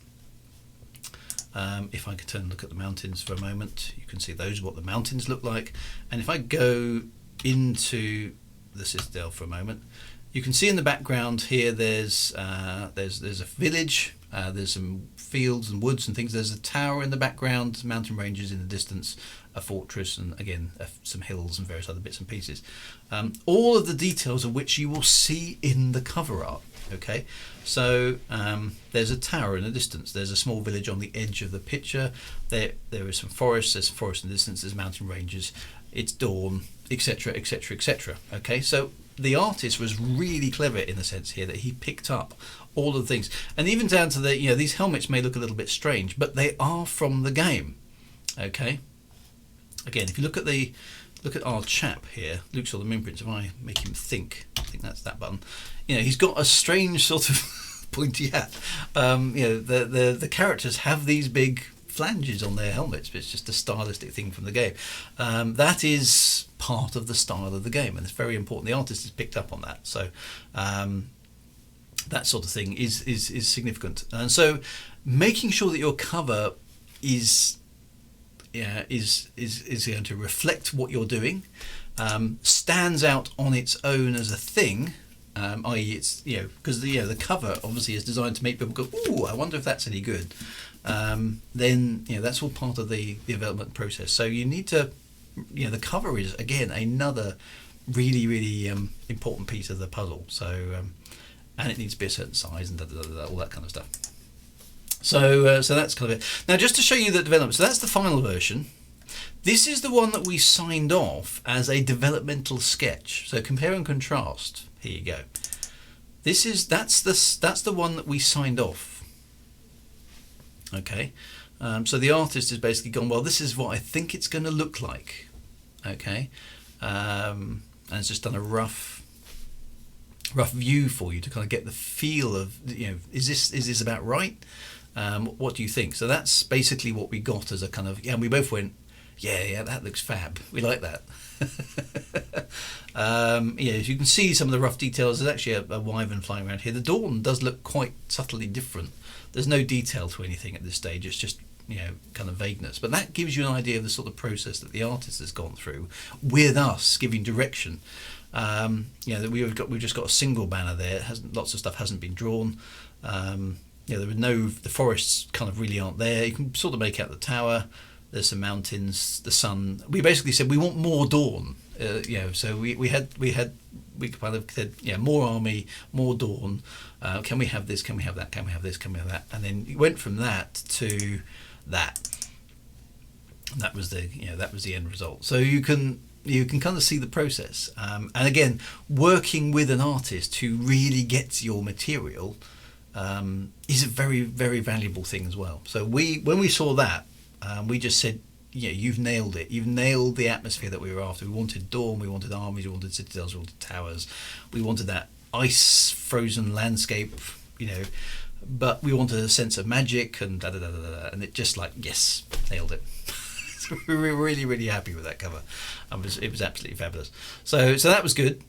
If I could turn and look at the mountains for a moment, you can see those are what the mountains look like. And if I go into the citadel for a moment, you can see in the background here there's a village, there's some fields and woods and things. There's a tower in the background, mountain ranges in the distance, a fortress, and again some hills and various other bits and pieces. All of the details of which you will see in the cover art. Okay, so there's a tower in the distance. There's a small village on the edge of the picture. There is some forest. There's forest in the distance. There's mountain ranges. It's dawn, etc., etc., etc. Okay, so the artist was really clever in the sense here that he picked up all of the things, and even down to the, these helmets may look a little bit strange, but they are from the game. Okay, again, if you look at our chap here, Luke saw the imprints. If I make him think, I think that's that button. He's got a strange sort of pointy hat. The characters have these big flanges on their helmets, but it's just a stylistic thing from the game. That is part of the style of the game, and it's very important. The artist has picked up on that, so that sort of thing is significant. And so, making sure that your cover is going to reflect what you're doing, stands out on its own as a thing, i.e. it's, because the cover obviously is designed to make people go, ooh, I wonder if that's any good. Then that's all part of the development process. So you need to, the cover is again another really, really important piece of the puzzle. So and it needs to be a certain size and all that kind of stuff. So that's kind of it. Now, just to show you the development, so that's the final version. This is the one that we signed off as a developmental sketch. So compare and contrast. Here you go. That's the one that we signed off. Okay. So the artist has basically gone, well, this is what I think it's going to look like. Okay. And it's just done a rough view for you to kind of get the feel of, is this about right? What do you think? So that's basically what we got as a kind of, and we both went, yeah, that looks fab. We like that. As you can see some of the rough details, there's actually a wyvern flying around here. The dawn does look quite subtly different. There's no detail to anything at this stage. It's just, kind of vagueness. But that gives you an idea of the sort of process that the artist has gone through with us giving direction. That we've just got a single banner there. Lots of stuff hasn't been drawn. The forests kind of really aren't there. You can sort of make out the tower. There's some mountains, the sun. We basically said we want more dawn. So we kind of said, more army, more dawn. Can we have this? Can we have that? Can we have this? Can we have that? And then you went from that to that. And that was the end result. So you can kind of see the process. And again, working with an artist who really gets your material is a very, very valuable thing as well. So when we saw that, we just said, you've nailed it. You've nailed the atmosphere that we were after. We wanted dawn, we wanted armies, we wanted citadels, we wanted towers. We wanted that ice frozen landscape, but we wanted a sense of magic and and it just yes, nailed it. So we were really, really happy with that cover. It was absolutely fabulous. So that was good.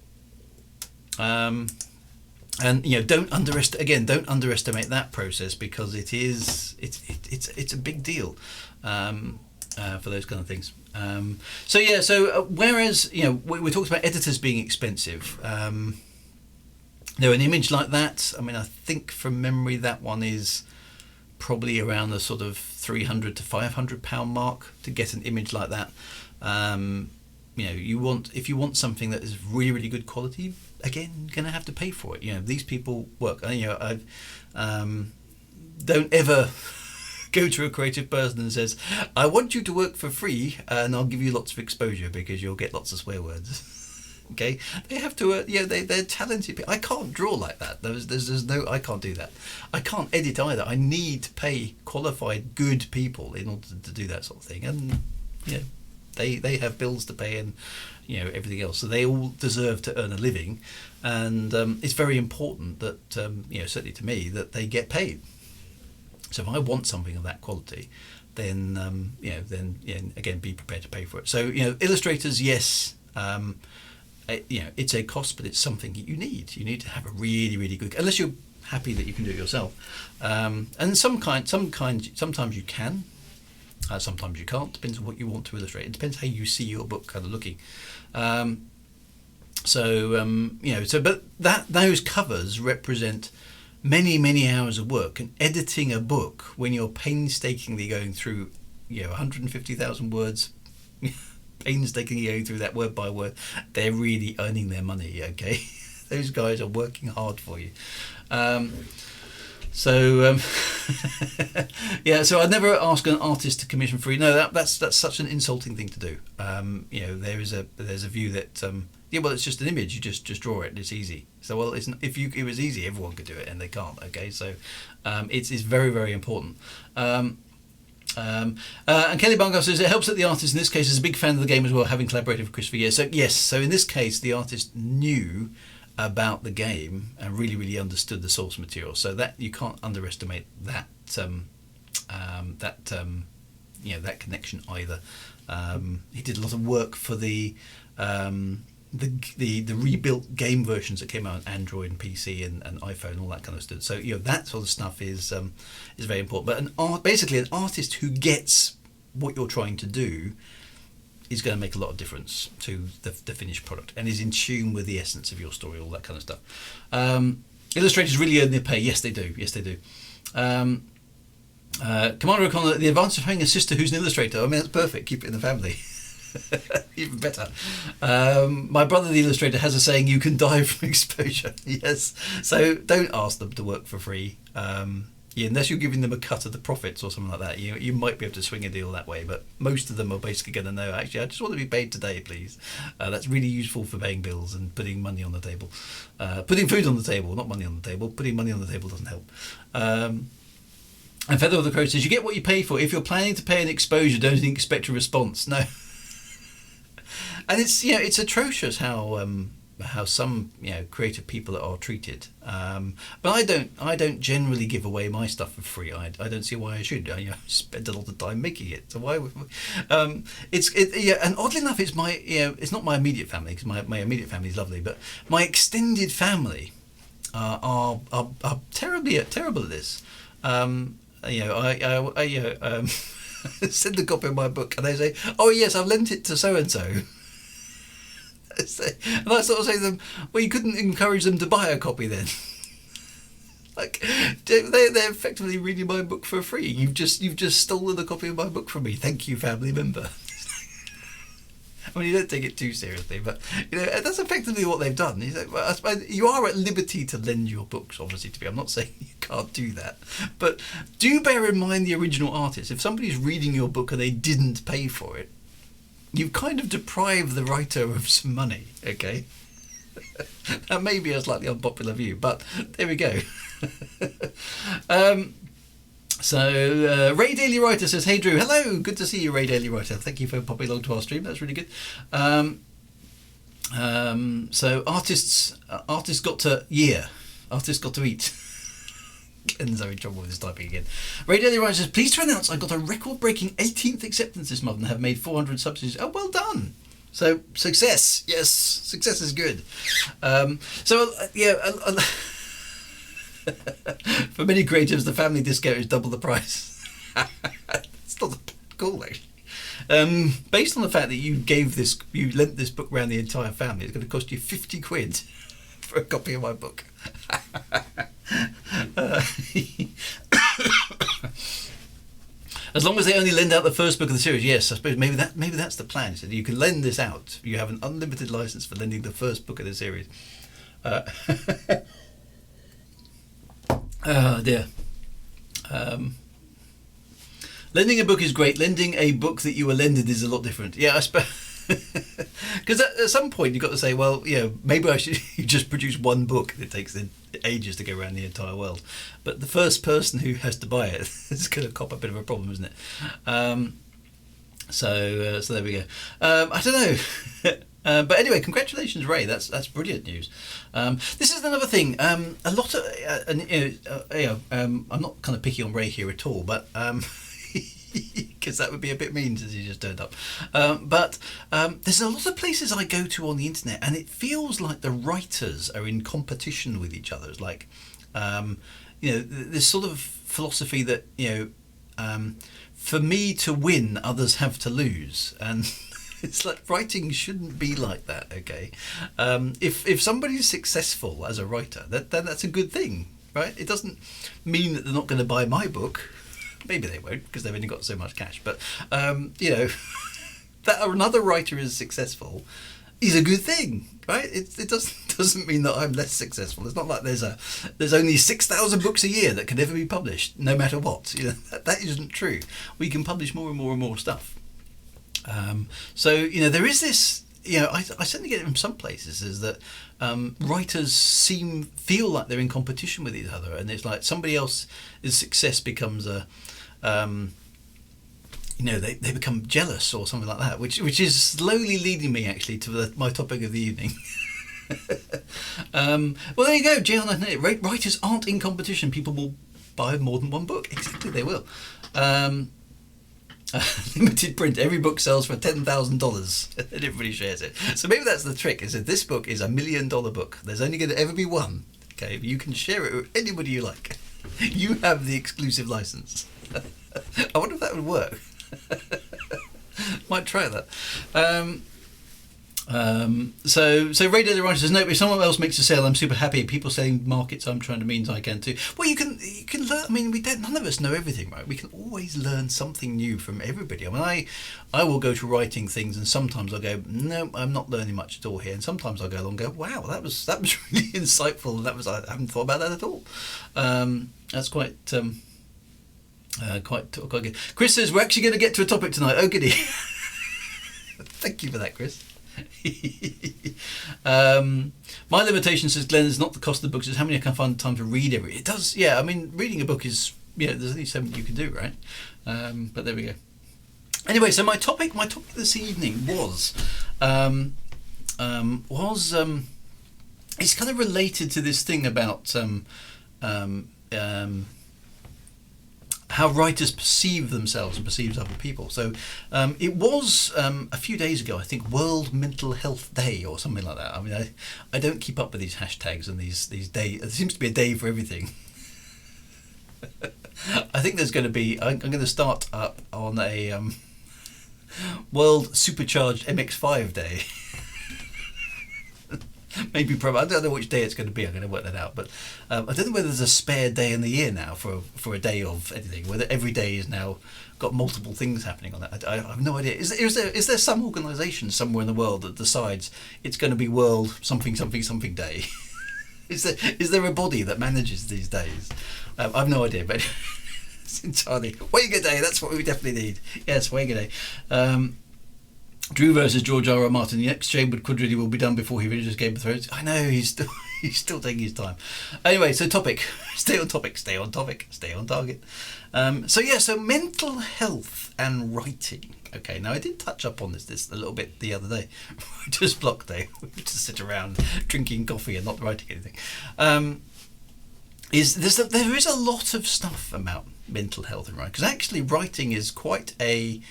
And don't underestimate that process, because it's a big deal for those kind of things. Whereas we talked about editors being expensive. An image like that, I mean, I think from memory that one is probably around the sort of £300 to £500 mark to get an image like that. If you want something that is really, really good quality, again, you're going to have to pay for it. These people work. Don't ever go to a creative person and says, I want you to work for free and I'll give you lots of exposure because you'll get lots of swear words. Okay, they have to. They're talented people. I can't draw like that. I can't do that. I can't edit either. I need to pay qualified, good people in order to do that sort of thing. And they have bills to pay and everything else. So they all deserve to earn a living, and it's very important that certainly to me, that they get paid. So if I want something of that quality, then again, be prepared to pay for it. So illustrators, yes. It's a cost, but it's something you need. You need to have a really, really good, unless you're happy that you can do it yourself. And sometimes you can, sometimes you can't. Depends on what you want to illustrate. It depends how you see your book kind of looking. But those covers represent many, many hours of work. And editing a book when you're painstakingly going through 150,000 words. Painstakingly going through that word by word, they're really earning their money. Okay, those guys are working hard for you. So I'd never ask an artist to commission free. No, that's such an insulting thing to do. There's a view that it's just an image. You just draw it. It's easy. So if it was easy, everyone could do it, and they can't. Okay, so it's very, very important. And Kelly Barngar says it helps that the artist in this case is a big fan of the game as well, having collaborated with Chris for years. So yes, so in this case the artist knew about the game and really, really understood the source material. So that you can't underestimate that that connection either. He did a lot of work for the rebuilt game versions that came out on Android and PC and iPhone, all that kind of stuff. So that sort of stuff is very important. But basically an artist who gets what you're trying to do is going to make a lot of difference to the finished product and is in tune with the essence of your story, all that kind of stuff. Illustrators really earn their pay. Yes, they do. Commander O'Connor, the advantage of having a sister who's an illustrator. I mean, that's perfect. Keep it in the family. Even better. My brother, the illustrator, has a saying: "You can die from exposure." Yes. So don't ask them to work for free. Unless you're giving them a cut of the profits or something like that, you might be able to swing a deal that way. But most of them are basically going to know, actually, I just want to be paid today, please. That's really useful for paying bills and putting money on the table. Putting food on the table, not money on the table. Putting money on the table doesn't help. And Feather of the Crow says, you get what you pay for. If you're planning to pay an exposure, don't expect a response. No. And it's atrocious how some creative people are treated. But I don't generally give away my stuff for free. I don't see why I should. I spend a lot of time making it. So why? And oddly enough, it's not my immediate family, because my immediate family is lovely, but my extended family are terrible at this. I send a copy of my book and they say, "Oh yes, I've lent it to so and so." And I sort of say to them, well, you couldn't encourage them to buy a copy then. Like they're effectively reading my book for free. You've just stolen a copy of my book from me. Thank you, family member. I mean, you don't take it too seriously, but that's effectively what they've done. You are at liberty to lend your books, obviously. I'm not saying you can't do that, but do bear in mind the original artist. If somebody's reading your book and they didn't pay for it, you've kind of deprived the writer of some money, okay? That may be a slightly unpopular view, but there we go. So Ray Daily Writer says, "Hey Drew, hello, good to see you, Ray Daily Writer. Thank you for popping along to our stream. That's really good." So artists got to eat. Glenn's having trouble with his typing again. Ray Daly Ryan says, pleased to announce I got a record-breaking 18th acceptance this month and have made 400 subsidies. Oh, well done. So, success. Yes, success is good. For many creatives, the family discount is double the price. It's not a bad call, actually. Based on the fact that you lent this book around the entire family, it's going to cost you 50 quid for a copy of my book. As long as they only lend out the first book of the series, yes, I suppose maybe that's the plan. So you can lend this out. You have an unlimited license for lending the first book of the series. Oh dear. Lending a book is great. Lending a book that you were lended is a lot different. Yeah, I suppose. Because at some point you've got to say, well, maybe I should just produce one book that takes ages to go around the entire world. But the first person who has to buy it is going to cop a bit of a problem, isn't it? So there we go. I don't know. But anyway, congratulations, Ray. That's brilliant news. This is another thing. A lot of I'm not kind of picky on Ray here at all, but because that would be a bit mean since he just turned up. But there's a lot of places I go to on the internet, and it feels like the writers are in competition with each other. It's like this sort of philosophy that for me to win, others have to lose, and it's like writing shouldn't be like that. Okay, if somebody's successful as a writer, then that's a good thing, right? It doesn't mean that they're not going to buy my book. Maybe they won't because they've only got so much cash. But that another writer is successful is a good thing, right? It doesn't mean that I'm less successful. It's not like there's only 6,000 books a year that can never be published, no matter what. That isn't true. We can publish more and more and more stuff. So there is this. I certainly get it from some places is that writers feel like they're in competition with each other, and it's like somebody else's success becomes they become jealous or something like that, which is slowly leading me actually to my topic of the evening. Well, there you go, JL19. Writers aren't in competition. People will buy more than one book. Exactly, they will. Limited print. Every book sells for $10,000 and everybody shares it. So maybe that's the trick, is that this book is $1 million book. There's only going to ever be one. Okay, you can share it with anybody you like. You have the exclusive license. I wonder if that would work. Might try that. So Ray Daly Writer says, no, if someone else makes a sale, I'm super happy. People selling markets I'm trying to means I can too. Well, you can learn. I mean, none of us know everything, right? We can always learn something new from everybody. I mean, I will go to writing things, and sometimes I'll go, no, I'm not learning much at all here. And sometimes I'll go along and go, wow, that was really insightful. I haven't thought about that at all. That's quite good. Chris says, we're actually going to get to a topic tonight. Oh, goody. Thank you for that, Chris. My limitation, says Glenn, is not the cost of the books, it's how many I can find time to read every. It does, yeah. I mean, reading a book is, there's only so much you can do, right? But there we go. Anyway, so my topic this evening was it's kind of related to this thing about how writers perceive themselves and perceives other people. So it was a few days ago, I think, World Mental Health Day or something like that. I mean, I don't keep up with these hashtags and these days. There seems to be a day for everything. I think there's going to be. I'm going to start up on a World Supercharged MX5 Day. Maybe probably. I don't know which day it's going to be. I'm going to work that out. But I don't know whether there's a spare day in the year now for a day of anything. Whether every day is now got multiple things happening on that. I have no idea. Is there some organisation somewhere in the world that decides it's going to be World something Day? Is there a body that manages these days? I've no idea. But it's entirely Wayga Day. That's what we definitely need. Yes, Wayga Day. Drew versus George R. R. Martin. The next Shanewood Quadrilogy will be done before he finishes Game of Thrones. I know, he's still taking his time. Anyway, so topic. Stay on topic, stay on topic, stay on target. So mental health and writing. Okay, now I did touch up on this a little bit the other day. Writer's block day. We just sit around drinking coffee and not writing anything. there is a lot of stuff about mental health in writing, because actually writing is quite an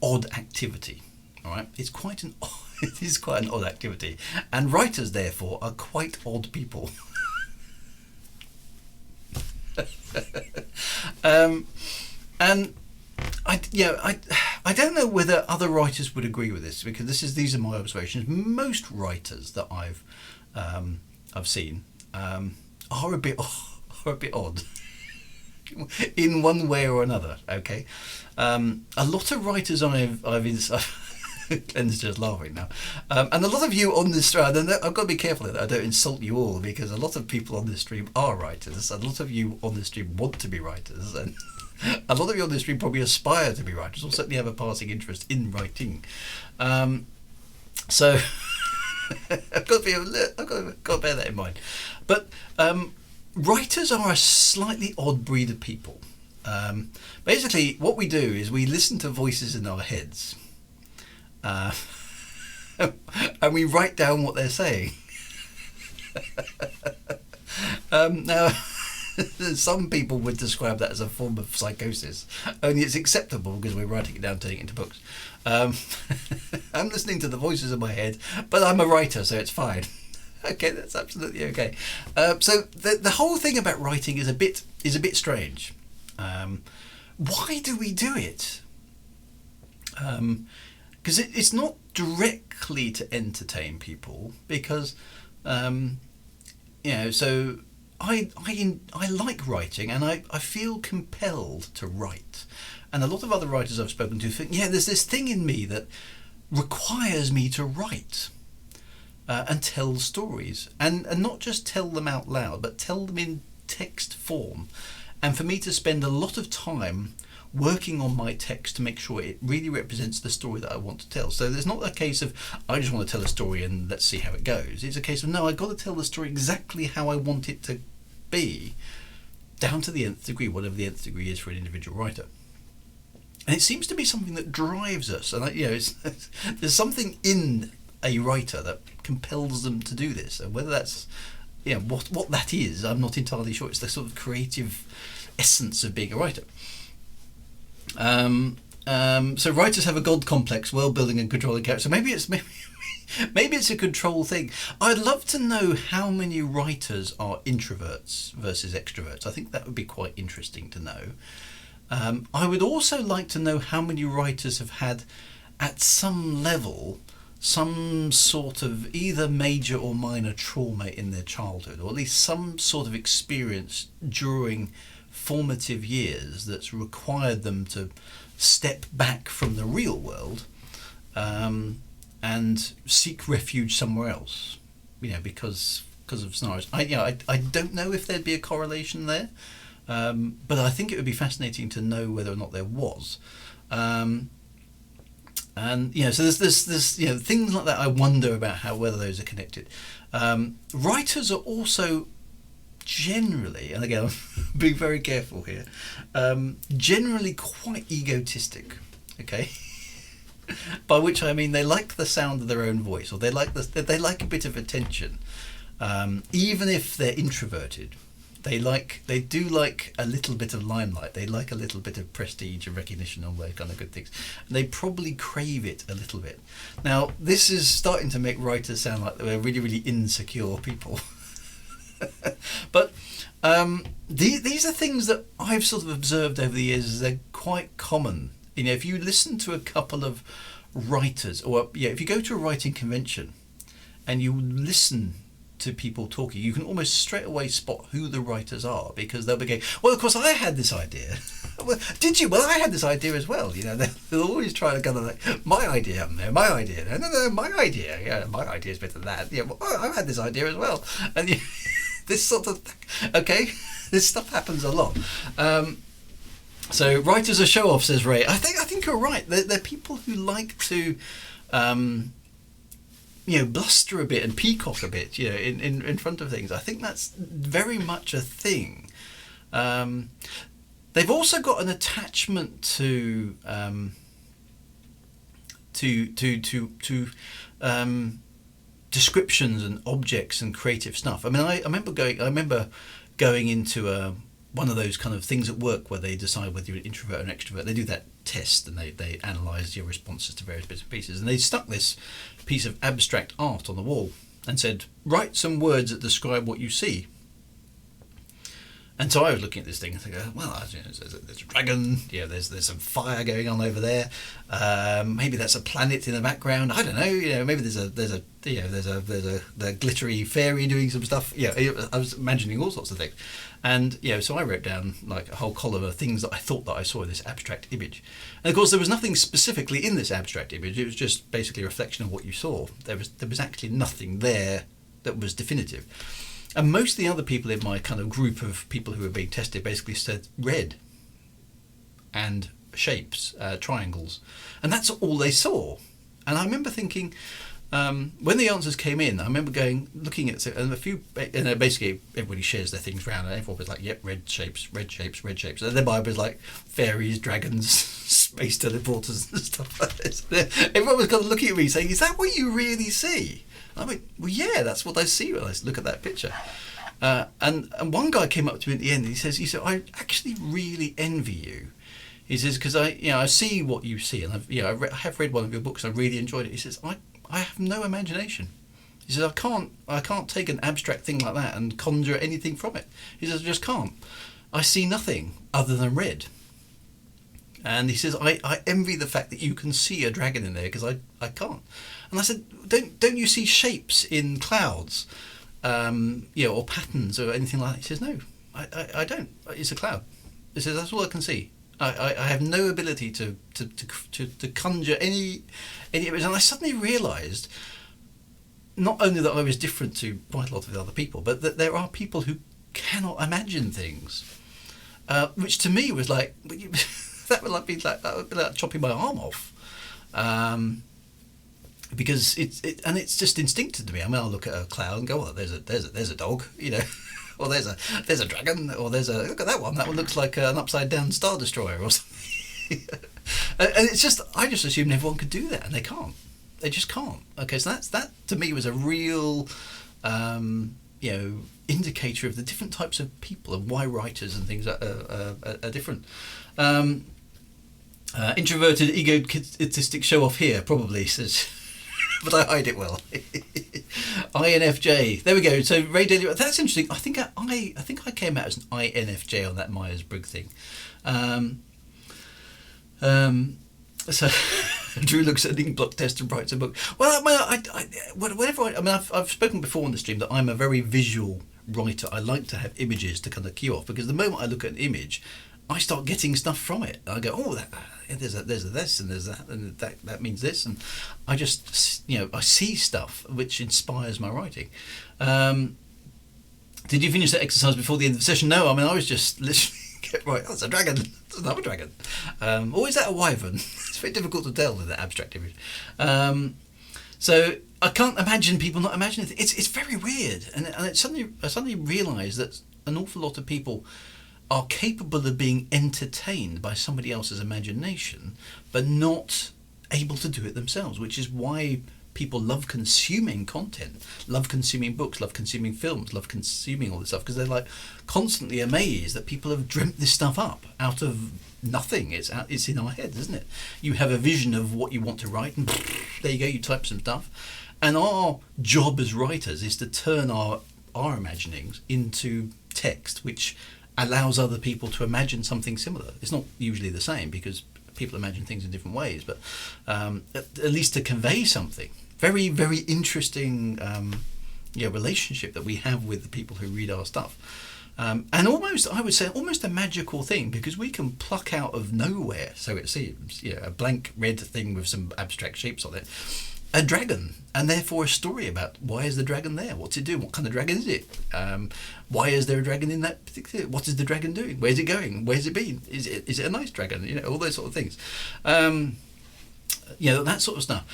odd activity. All right, it's quite an it is quite an odd activity, and writers therefore are quite odd people. And I don't know whether other writers would agree with this, because these are my observations. Most writers that I've seen are a bit odd in one way or another. Okay, a lot of writers I've Glenn's just laughing now, and a lot of you on this stream. I've got to be careful that I don't insult you all, because a lot of people on this stream are writers. A lot of you on this stream want to be writers, and a lot of you on this stream probably aspire to be writers, or certainly have a passing interest in writing. So I've got to bear that in mind. But writers are a slightly odd breed of people. Basically, what we do is we listen to voices in our heads, and we write down what they're saying. Now, some people would describe that as a form of psychosis, only it's acceptable because we're writing it down, turning it into books. I'm listening to the voices in my head, but I'm a writer, so it's fine. Okay, that's absolutely okay. So the whole thing about writing is a bit strange. Why do we do it? Because it's not directly to entertain people, because so I like writing, and I feel compelled to write. And a lot of other writers I've spoken to think, there's this thing in me that requires me to write and tell stories, and not just tell them out loud, but tell them in text form, and for me to spend a lot of time working on my text to make sure it really represents the story that I want to tell. So there's not a case of I just want to tell a story and let's see how it goes. It's a case of, no, I've got to tell the story exactly how I want it to be, down to the nth degree, whatever the nth degree is for an individual writer. And it seems to be something that drives us, and there's something in a writer that compels them to do this, and whether that's what that is, I'm not entirely sure. It's the sort of creative essence of being a writer. So writers have a god complex, world building and controlling characters. So maybe it's a control thing. I'd love to know how many writers are introverts versus extroverts. I think that would be quite interesting to know. I would also like to know how many writers have had, at some level, some sort of either major or minor trauma in their childhood, or at least some sort of experience during formative years that's required them to step back from the real world and seek refuge somewhere else, because of scenarios. I don't know if there'd be a correlation there, but I think it would be fascinating to know whether or not there was. And so there's things like that. I wonder about whether those are connected. Writers are also generally, and again, I'm being very careful here, generally quite egotistic. Okay, by which I mean they like the sound of their own voice, or they like a bit of attention, even if they're introverted. They do like a little bit of limelight. They like a little bit of prestige and recognition, all those kind of good things. And they probably crave it a little bit. Now, this is starting to make writers sound like they're really, really insecure people. But these are things that I've sort of observed over the years. They're quite common. If you listen to a couple of writers, or if you go to a writing convention and you listen to people talking, you can almost straight away spot who the writers are, because they'll be going, well, of course I had this idea. Well, did you? Well, I had this idea as well. They'll always try to kind of like, my idea, my idea, no, my idea, my idea is better than that. Well, I had this idea as well, and this sort of okay, this stuff happens a lot. So writers are show off, says Ray. I think you're right. They're people who like to bluster a bit and peacock a bit, in front of things. I think that's very much a thing. They've also got an attachment to descriptions and objects and creative stuff. I mean, I remember going into one of those kind of things at work where they decide whether you're an introvert or an extrovert. They do that test and they analyse your responses to various bits and pieces. And they stuck this piece of abstract art on the wall and said, write some words that describe what you see. And so I was looking at this thing and thinking, well, there's a dragon, there's some fire going on over there. Maybe that's a planet in the background. I don't know. Maybe there's a glittery fairy doing some stuff. I was imagining all sorts of things, and so I wrote down like a whole column of things that I thought that I saw in this abstract image. And of course, there was nothing specifically in this abstract image. It was just basically a reflection of what you saw. There was actually nothing there that was definitive. And most of the other people in my kind of group of people who were being tested basically said red and shapes, triangles. And that's all they saw. And I remember thinking, when the answers came in, I remember looking at it, and basically everybody shares their things around, and everyone was like, yep, red shapes, red shapes, red shapes. And then mine was like fairies, dragons, space teleporters and stuff like this. Everyone was kind of looking at me saying, is that what you really see? I went, well, yeah, that's what I see when I look at that picture. And one guy came up to me at the end and he said, I actually really envy you. He says, because I see what you see, and I have read one of your books and I really enjoyed it. He says, I have no imagination. He says, I can't take an abstract thing like that and conjure anything from it. He says, I just can't. I see nothing other than red. And he says, I envy the fact that you can see a dragon in there because I can't. And I said, don't you see shapes in clouds, or patterns or anything like that? He says, no, I don't. It's a cloud. He says, that's all I can see. I have no ability to conjure any image. And I suddenly realised not only that I was different to quite a lot of the other people, but that there are people who cannot imagine things, which to me was like, that would be like chopping my arm off. Because it's just instinctive to me. I mean, I'll look at a cloud and go, "Oh, there's a dog," or there's a dragon, or look at that one. That one looks like an upside down Star Destroyer or something. And it's just, I just assumed everyone could do that, and they can't. They just can't. Okay, so that to me was a real, indicator of the different types of people and why writers and things are different. Introverted, egotistic show off here, probably, says. But I hide it well. INFJ. There we go. So Ray Dalio. That's interesting. I think I came out as an INFJ on that Myers-Briggs thing. So Drew looks at an ink block test and writes a book. Well, I've spoken before on the stream that I'm a very visual writer. I like to have images to kind of key off, because the moment I look at an image, I start getting stuff from it. I go, oh, there's a this and there's that, and that means this, and I just I see stuff which inspires my writing. Did you finish that exercise before the end of the session? No, I mean I was just literally right. Oh, it's a dragon. It's another dragon. Or is that a wyvern? It's very difficult to tell with that abstract image. So I can't imagine people not imagining it. It's very weird, and I suddenly realised that an awful lot of people are capable of being entertained by somebody else's imagination, but not able to do it themselves, which is why people love consuming content, love consuming books, love consuming films, love consuming all this stuff, because they're like constantly amazed that people have dreamt this stuff up out of nothing. It's in our heads, isn't it? You have a vision of what you want to write, and there you go, you type some stuff. And our job as writers is to turn our imaginings into text, which allows other people to imagine something similar. It's not usually the same, because people imagine things in different ways, but at least to convey something. Very, very interesting relationship that we have with the people who read our stuff. And almost, I would say, almost a magical thing, because we can pluck out of nowhere, so it seems, a blank red thing with some abstract shapes on it, a dragon, and therefore a story about why is the dragon there, what's it doing, what kind of dragon is it, why is there a dragon in that particular, what is the dragon doing, where's it going, where's it been, is it a nice dragon, all those sort of things, that sort of stuff.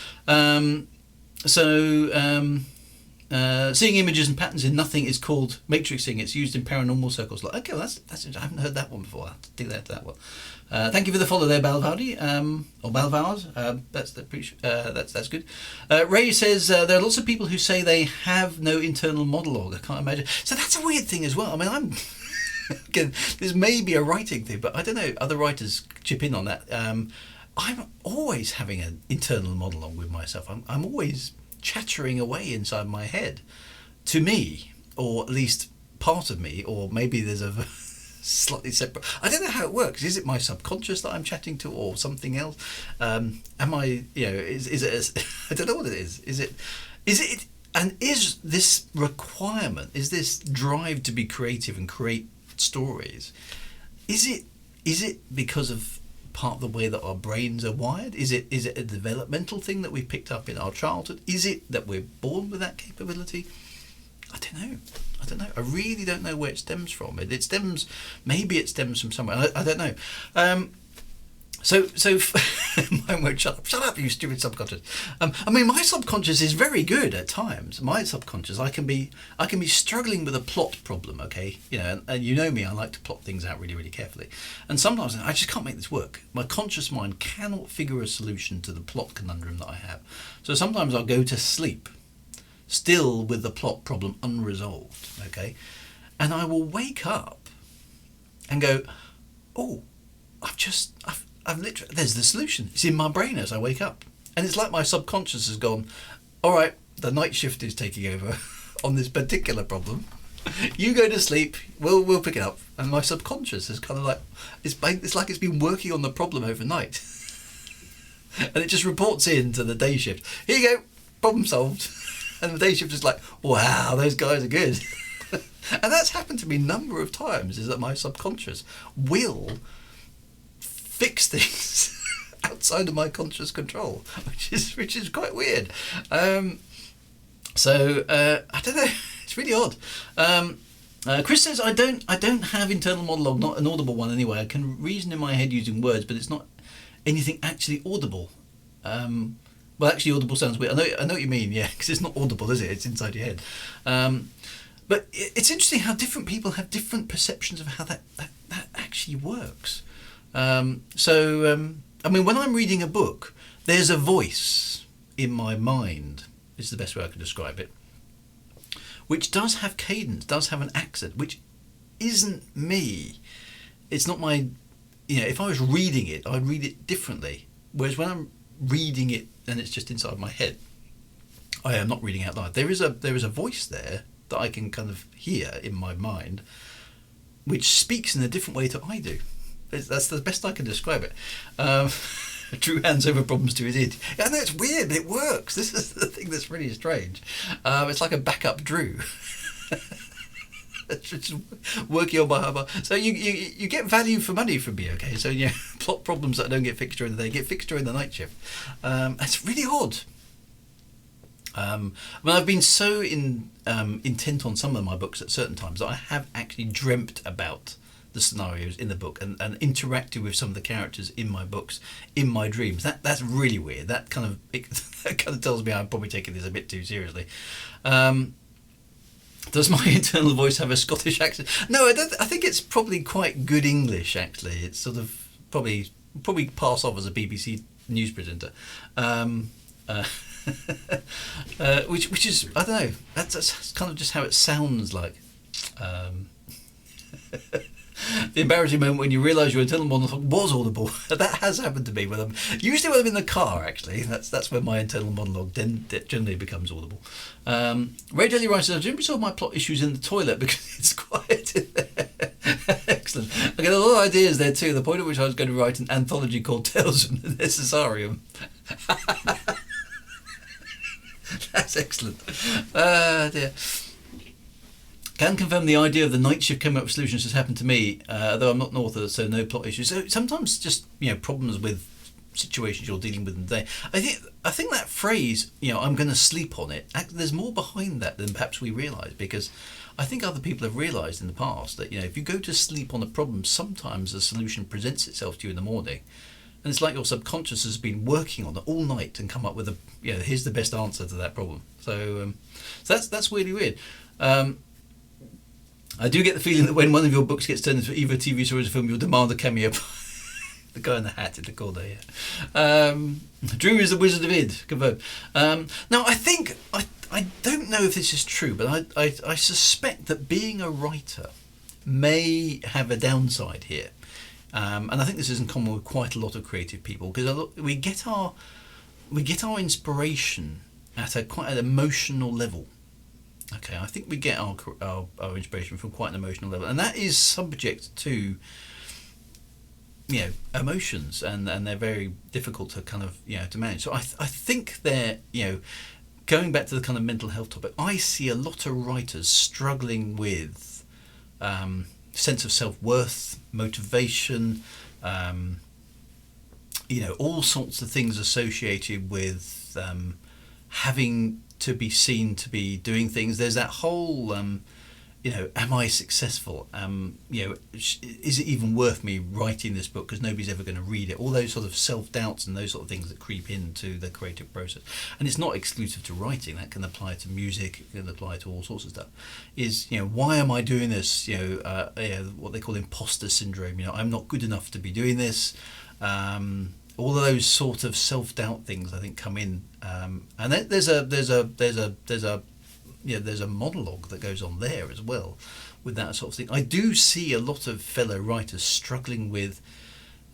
Seeing images and patterns in nothing is called matrixing. It's used in paranormal circles. Like, okay, well, that's I haven't heard that one before. I have to dig that one. Thank you for the follow there, Balvardi, or Balvars. That's good. Ray says there are lots of people who say they have no internal monologue. I can't imagine. So that's a weird thing as well. I mean, I'm again, this may be a writing thing, but I don't know. Other writers chip in on that. I'm always having an internal monologue with myself. I'm always chattering away inside my head to me, or at least part of me, or maybe there's a slightly separate. I don't know how it works. Is it my subconscious that I'm chatting to, or something else? Am I? Is it? I don't know what it is. Is it? And is this requirement? Is this drive to be creative and create stories? Is it because of part of the way that our brains are wired? Is it a developmental thing that we picked up in our childhood? Is it that we're born with that capability? I don't know. I really don't know where it stems from. Maybe it stems from somewhere. I don't know. So mine won't shut up. Shut up, you stupid subconscious. I mean, my subconscious is very good at times. My subconscious, I can be struggling with a plot problem. Okay, and you know me, I like to plot things out really, really carefully. And sometimes I just can't make this work. My conscious mind cannot figure a solution to the plot conundrum that I have. So sometimes I'll go to sleep, still with the plot problem unresolved. Okay, and I will wake up and go, oh, I've literally, there's the solution. It's in my brain as I wake up. And it's like my subconscious has gone, all right, the night shift is taking over on this particular problem. You go to sleep, we'll pick it up. And my subconscious is kind of like, it's like it's been working on the problem overnight. And it just reports in to the day shift. Here you go, problem solved. And the day shift is like, wow, those guys are good. And that's happened to me a number of times, is that my subconscious will fix things outside of my conscious control, which is quite weird. So I don't know. It's really odd. Chris says I don't have internal monologue, not an audible one anyway. I can reason in my head using words, but it's not anything actually audible. Well, actually, audible sounds weird. I know what you mean. Yeah, because it's not audible, is it? It's inside your head. But it's interesting how different people have different perceptions of how that actually works. I mean, when I'm reading a book, there's a voice in my mind, is the best way I can describe it, which does have cadence, does have an accent, which isn't me. It's not my, if I was reading it, I'd read it differently. Whereas when I'm reading it and it's just inside my head, I am not reading out loud. There is a voice there that I can kind of hear in my mind, which speaks in a different way to I do. That's the best I can describe it. Drew hands over problems to his id. I know it's weird, but it works. This is the thing that's really strange. It's like a backup Drew. It's just working on my. So you get value for money from me, okay? So plot problems that don't get fixed during the day get fixed during the night shift. It's really odd. I mean, I've been so intent on some of my books at certain times that I have actually dreamt about the scenarios in the book and interacted with some of the characters in my books in my dreams. That's really weird. That kind of tells me I'm probably taking this a bit too seriously. Does my internal voice have a Scottish accent? No, I don't. I think it's probably quite good English. Actually, it's sort of probably pass off as a BBC news presenter. Which is, I don't know. That's kind of just how it sounds like. The embarrassing moment when you realise your internal monologue was audible. That has happened to me usually when I'm in the car. Actually, that's when my internal monologue then generally becomes audible. Ray Jelly Rice says, "I didn't resolve my plot issues in the toilet because it's quiet in there." Excellent. I get a lot of ideas there too. The point at which I was going to write an anthology called Tales from the Necessarium. That's excellent. Dear. Can confirm the idea of the night shift coming up with solutions has happened to me, though I'm not an author, so no plot issues. So sometimes just problems with situations you're dealing with in the day. I think that phrase, I'm going to sleep on it. There's more behind that than perhaps we realise, because I think other people have realised in the past that if you go to sleep on a problem, sometimes a solution presents itself to you in the morning, and it's like your subconscious has been working on it all night and come up with here's the best answer to that problem. So that's really weird. I do get the feeling that when one of your books gets turned into either a TV show or a film, you'll demand a cameo. The guy in the hat in the corner, yeah. Dru is the Wizard of Id. Confirmed. Now, I think I don't know if this is true, but I suspect that being a writer may have a downside here, and I think this is in common with quite a lot of creative people, because we get our inspiration at quite an emotional level. Okay, I think we get our inspiration from quite an emotional level, and that is subject to emotions, and they're very difficult to kind of to manage. So I think they're going back to the kind of mental health topic, I see a lot of writers struggling with sense of self-worth, motivation, all sorts of things associated with having to be seen to be doing things. There's that whole am I successful? Is it even worth me writing this book because nobody's ever going to read it? All those sort of self-doubts and those sort of things that creep into the creative process. And it's not exclusive to writing. That can apply to music. It can apply to all sorts of stuff. Is why am I doing this? What they call imposter syndrome. I'm not good enough to be doing this. All of those sort of self-doubt things I think come in, and then there's a monologue that goes on there as well with that sort of thing. I do see a lot of fellow writers struggling with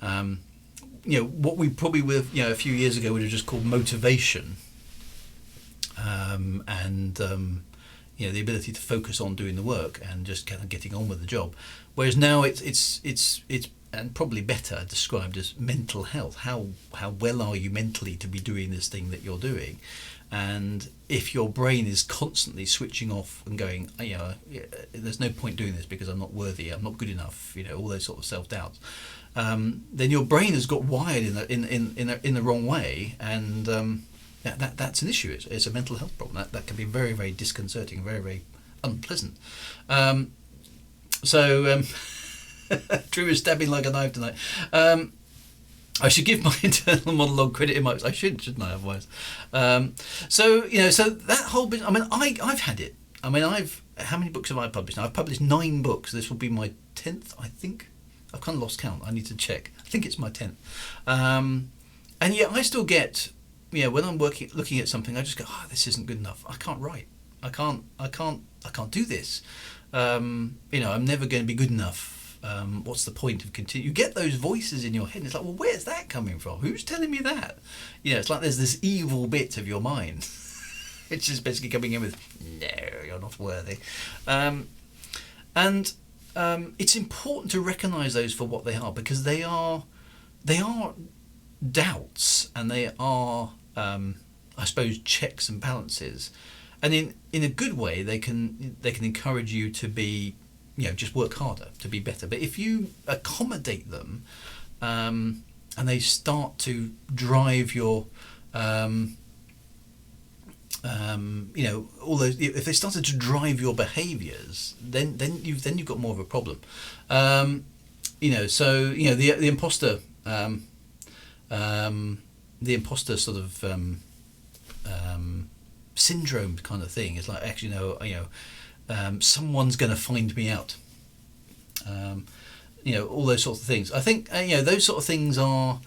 what we probably a few years ago would have just called motivation, and the ability to focus on doing the work and just kind of getting on with the job, whereas now it's and probably better described as mental health. How well are you mentally to be doing this thing that you're doing? And if your brain is constantly switching off and going, there's no point doing this because I'm not worthy, I'm not good enough, all those sort of self-doubts, then your brain has got wired in the wrong way, and that's an issue. It's a mental health problem. That can be very, very disconcerting, very, very unpleasant. Dru is stabbing like a knife tonight. I should give my internal monologue credit in my... I shouldn't I, otherwise? So that whole bit... I mean, I've had it. I mean, how many books have I published now? I've published 9 books. This will be my 10th, I think. I've kind of lost count. I need to check. I think it's my 10th. And yet I still get... when I'm looking at something, I just go, this isn't good enough. I can't write. I can't do this. I'm never going to be good enough. What's the point of continuing? You get those voices in your head, and it's like, well, where's that coming from? Who's telling me that? It's like there's this evil bit of your mind which is basically coming in with, no, you're not worthy. And it's important to recognise those for what they are, because they are doubts, and they are, I suppose, checks and balances. And in a good way, they can encourage you to be, just work harder, to be better. But if you accommodate them, and they start to drive your, all those, if they started to drive your behaviours, then you've got more of a problem. The imposter, the imposter sort of syndrome kind of thing. It's like, actually, someone's going to find me out. All those sorts of things. I think those sort of things are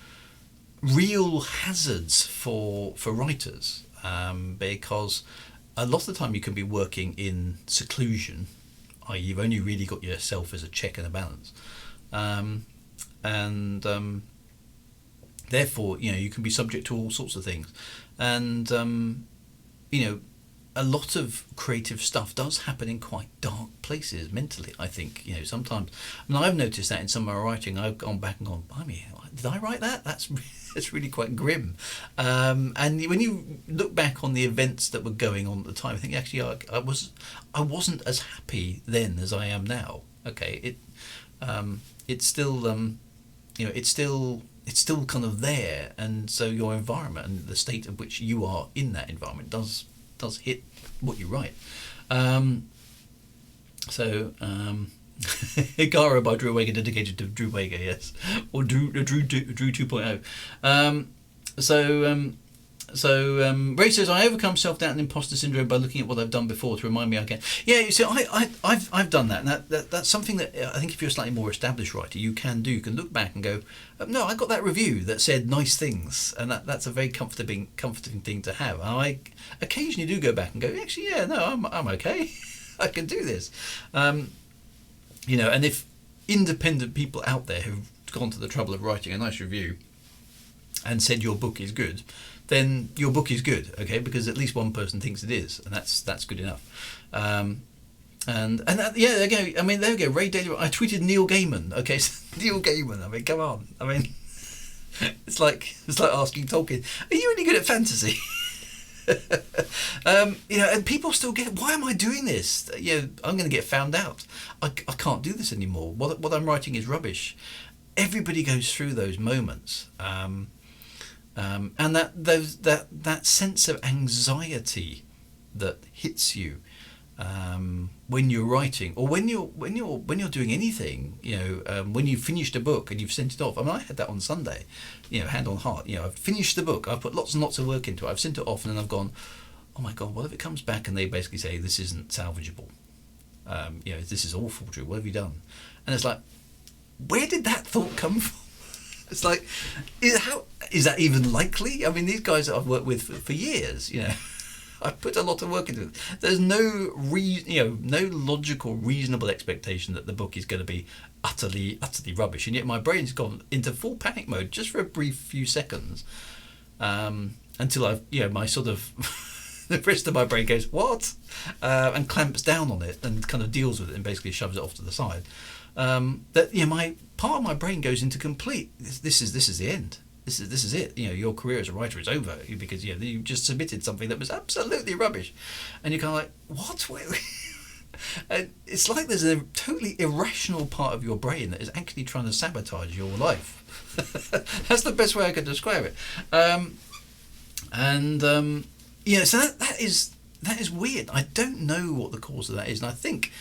real hazards for writers, because a lot of the time you can be working in seclusion, i.e. you've only really got yourself as a check and a balance, and therefore you can be subject to all sorts of things, and a lot of creative stuff does happen in quite dark places mentally, I think. Sometimes, I've noticed that in some of my writing. I've gone back and gone, blimey, did I write that? That's really quite grim. And when you look back on the events that were going on at the time, I think actually I wasn't as happy then as I am now. Okay, it's still it's still kind of there, and so your environment and the state of which you are in that environment does hit what you write. Hikara by Drew Wager, dedicated to Drew Wager, yes, or Drew 2.0. Ray says, I overcome self-doubt and imposter syndrome by looking at what I've done before to remind me I can. Yeah, you see, I've done that, and that's something that I think if you're a slightly more established writer, you can do. You can look back and go, no, I got that review that said nice things, and that's a very comforting thing to have. And I occasionally do go back and go, actually, yeah, no, I'm okay. I can do this. You know, and if independent people out there who've gone to the trouble of writing a nice review and said your book is good, then your book is good, okay? Because at least one person thinks it is, and that's good enough. And that, yeah, there you go. I mean, there we go. Ray Daley. I tweeted Neil Gaiman. Okay, so Neil Gaiman. I mean, come on. I mean, it's like asking Tolkien, are you any good at fantasy? You know, and people still get, why am I doing this? You know, I'm going to get found out. I can't do this anymore. What I'm writing is rubbish. Everybody goes through those moments, and that sense of anxiety that hits you when you're writing, or when you're doing anything. You know, when you've finished a book and you've sent it off. I mean, I had that on Sunday. You know, hand on heart. You know, I've finished the book. I've put lots and lots of work into it. I've sent it off, and then I've gone, oh my God, what if it comes back and they basically say this isn't salvageable? You know, this is awful, Drew. What have you done? And it's like, where did that thought come from? It's like, is that even likely? I mean, these guys that I've worked with for years, you know, I've put a lot of work into it. There's no logical, reasonable expectation that the book is going to be utterly rubbish, and yet my brain's gone into full panic mode just for a brief few seconds, until I've, you know, my sort of the rest of my brain goes, what, and clamps down on it and kind of deals with it and basically shoves it off to the side. That, you know, my part of my brain goes into complete. This is the end. This is it. You know, your career as a writer is over because, you know, you just submitted something that was absolutely rubbish, and you're kind of like, what? And it's like there's a totally irrational part of your brain that is actually trying to sabotage your life. That's the best way I could describe it. Yeah, so that is weird. I don't know what the cause of that is, and I think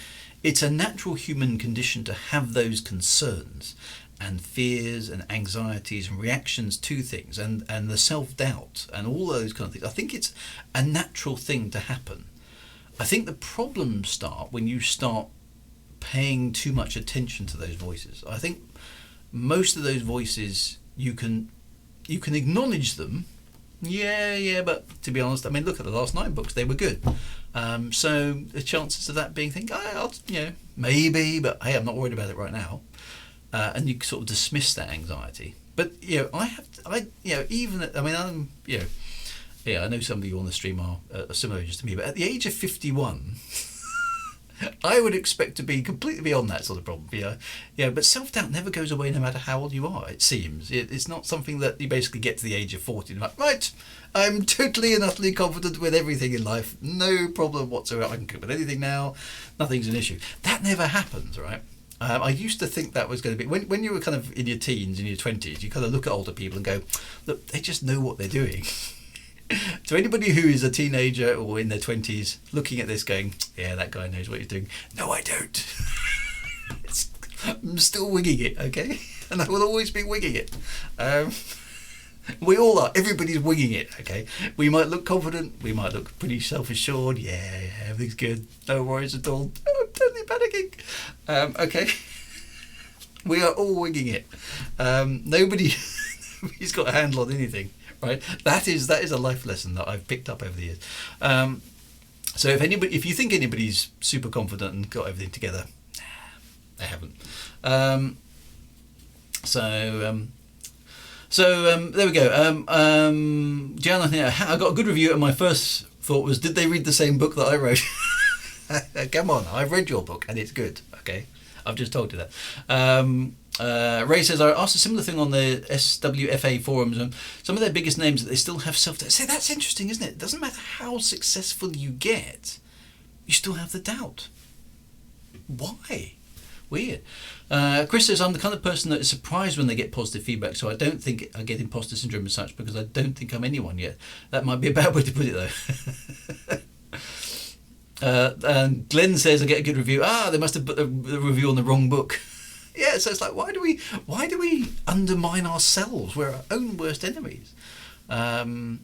it's a natural human condition to have those concerns and fears and anxieties and reactions to things, and the self-doubt and all those kind of things. I think it's a natural thing to happen. I think the problems start when you start paying too much attention to those voices. I think most of those voices, you can acknowledge them. Yeah, but to be honest, I mean, look at the last 9 books; they were good. So the chances of that being I'll, you know, maybe, but hey, I'm not worried about it right now. And you sort of dismiss that anxiety. But, you know, I know some of you on the stream are similar ages to me, but at the age of 51, I would expect to be completely beyond that sort of problem. Yeah, but self-doubt never goes away no matter how old you are, it seems. It's not something that you basically get to the age of 40 and like, right, I'm totally and utterly confident with everything in life. No problem whatsoever. I can cope with anything now. Nothing's an issue. That never happens, right? I used to think that was going to be... When you were kind of in your teens, in your 20s, you kind of look at older people and go, look, they just know what they're doing. To anybody who is a teenager or in their 20s looking at this going, yeah, that guy knows what he's doing. No, I don't. I'm still winging it, okay? And I will always be winging it. We all are. Everybody's winging it, okay? We might look confident. We might look pretty self-assured. Yeah, everything's good. No worries at all. Oh, I'm totally panicking. Okay? We are all winging it. Nobody's got a handle on anything, right? That is a life lesson that I've picked up over the years. So if you think anybody's super confident and got everything together, they haven't. So there we go. Gianna, I got a good review, and my first thought was, did they read the same book that I wrote? Come on, I've read your book and it's good. Okay, I've just told you that. Ray says, I asked a similar thing on the SWFA forums, and some of their biggest names that they still have self-doubt. Say, that's interesting, isn't it? It doesn't matter how successful you get, you still have the doubt. Why? Weird. Chris says, I'm the kind of person that is surprised when they get positive feedback, so I don't think I get imposter syndrome as such because I don't think I'm anyone yet. That might be a bad way to put it, though. And Glenn says I get a good review. They must have put the review on the wrong book. Yeah, so it's like, why do we undermine ourselves? We're our own worst enemies. I've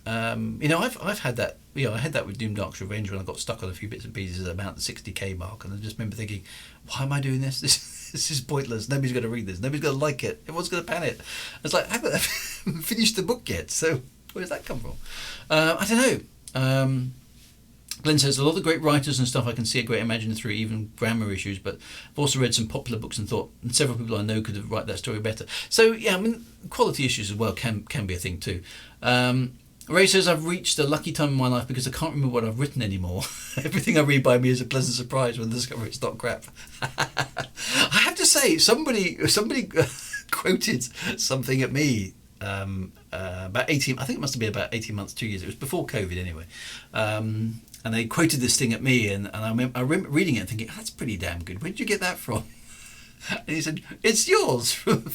had that. I had that with Doom Dark's Revenge when I got stuck on a few bits and pieces about the 60k mark, and I just remember thinking, why am I doing this? This is pointless. Nobody's going to read this. Nobody's going to like it. Everyone's going to pan it. It's like, I haven't finished the book yet, so where does that come from? I don't know. Glenn says, a lot of great writers and stuff I can see a great imagination through, even grammar issues, but I've also read some popular books and thought, and several people I know could have written that story better. So, yeah, I mean, quality issues as well can be a thing too. Ray says, I've reached a lucky time in my life because I can't remember what I've written anymore. Everything I read by me is a pleasant surprise when I discover it's not crap. I have to say, somebody quoted something at me about 18, I think it must have been about 18 months, 2 years. It was before COVID anyway. And they quoted this thing at me, and I remember reading it and thinking, that's pretty damn good. Where did you get that from? And he said, it's yours from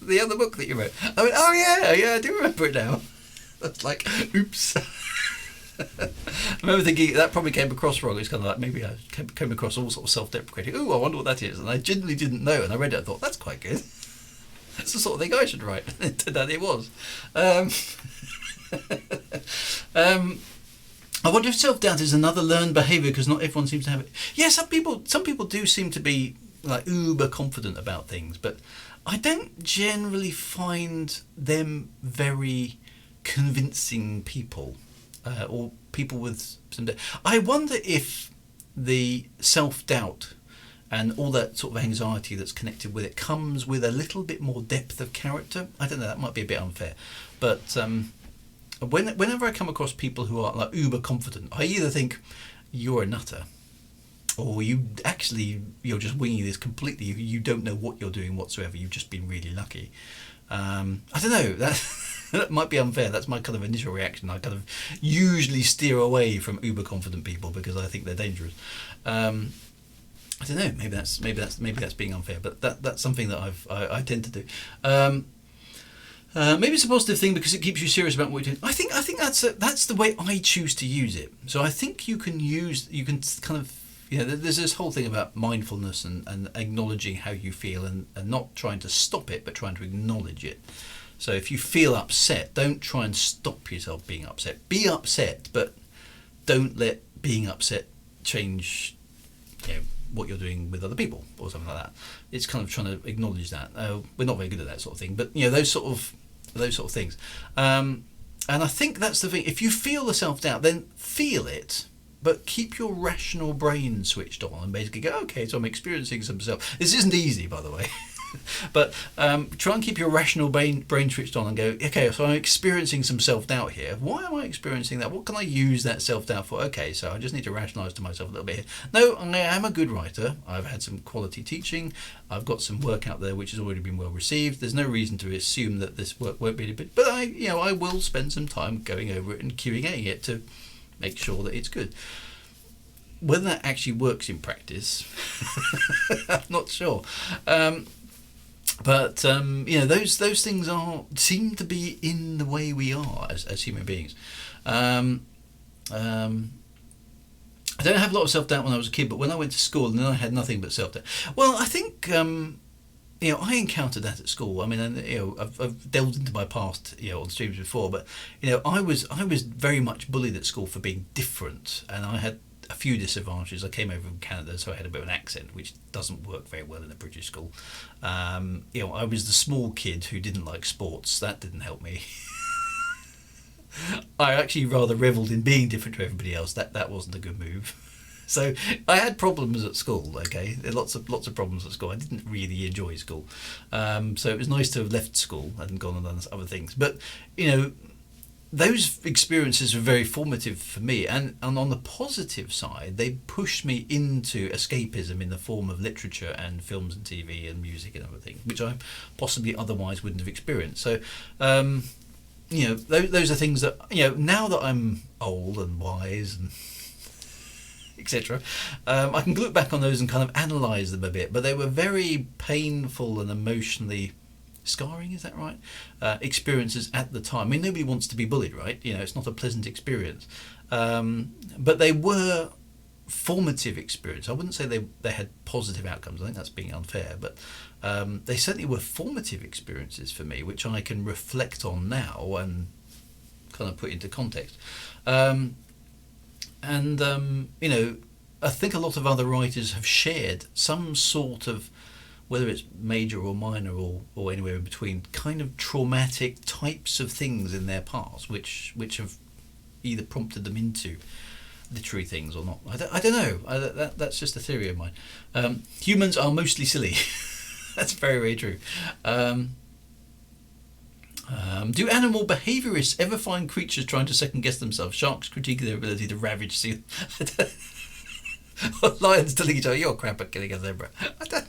the other book that you wrote. I went, oh yeah, I do remember it now. That's like, oops. I remember thinking that probably came across wrong. It's kind of like, maybe I came across all sort of self-deprecating. Oh, I wonder what that is. And I genuinely didn't know, and I read it and thought, that's quite good. That's the sort of thing I should write. And it turned out it was. I wonder if self-doubt is another learned behaviour because not everyone seems to have it. Yeah, some people do seem to be like uber confident about things, but I don't generally find them very convincing people, or people with some. I wonder if the self-doubt and all that sort of anxiety that's connected with it comes with a little bit more depth of character. I don't know, that might be a bit unfair, but whenever I come across people who are like uber confident, I either think you're a nutter, or you're just winging this completely. You don't know what you're doing whatsoever. You've just been really lucky. I don't know. That might be unfair. That's my kind of initial reaction. I kind of usually steer away from uber confident people because I think they're dangerous. I don't know. Maybe that's being unfair, but that's something that I tend to do. Maybe it's a positive thing because it keeps you serious about what you're doing. I think that's the way I choose to use it. So I think you can kind of, there's this whole thing about mindfulness and acknowledging how you feel and not trying to stop it, but trying to acknowledge it. So if you feel upset, don't try and stop yourself being upset. Be upset, but don't let being upset change what you're doing with other people or something like that. It's kind of trying to acknowledge that. We're not very good at that sort of thing, but those sort of things. And I think that's the thing. If you feel the self-doubt, then feel it, but keep your rational brain switched on and basically go, okay, so I'm experiencing some self. This isn't easy, by the way. But try and keep your rational brain switched on and go, okay, so I'm experiencing some self-doubt here. Why am I experiencing that? What can I use that self-doubt for? Okay, so I just need to rationalise to myself a little bit here. No, I am a good writer. I've had some quality teaching. I've got some work out there which has already been well received. There's no reason to assume that this work won't be any good. But I will spend some time going over it and Q&Aing it to make sure that it's good. Whether that actually works in practice, I'm not sure. But those things seem to be in the way we are as human beings. I don't have a lot of self-doubt when I was a kid, but when I went to school, and then I had nothing but self-doubt. Well, I think I encountered that at school. I mean, I've delved into my past on streams before, but I was very much bullied at school for being different, and I had a few disadvantages. I came over from Canada, so I had a bit of an accent, which doesn't work very well in a British school. I was the small kid who didn't like sports. That didn't help me. I actually rather revelled in being different to everybody else. That wasn't a good move. So I had problems at school. Okay, there are lots of problems at school. I didn't really enjoy school, so it was nice to have left school and gone and done other things. But those experiences were very formative for me, and on the positive side, they pushed me into escapism in the form of literature and films and TV and music and other things, which I possibly otherwise wouldn't have experienced. So, those are things that now that I'm old and wise and etc., I can look back on those and kind of analyse them a bit. But they were very painful and emotionally scarring, is that right? Experiences at the time. I mean, nobody wants to be bullied, right? It's not a pleasant experience. But they were formative experience. I wouldn't say they had positive outcomes. I think that's being unfair, but they certainly were formative experiences for me, which I can reflect on now and kind of put into context. You know, I think a lot of other writers have shared some sort of, whether it's major or minor or anywhere in between, kind of traumatic types of things in their past, which have either prompted them into literary things or not. I don't know. That's just a theory of mine. Humans are mostly silly. That's very, very true. Do animal behaviourists ever find creatures trying to second guess themselves? Sharks critiquing their ability to ravage seals. Lions telling each other, "You're crap at killing a zebra." I don't.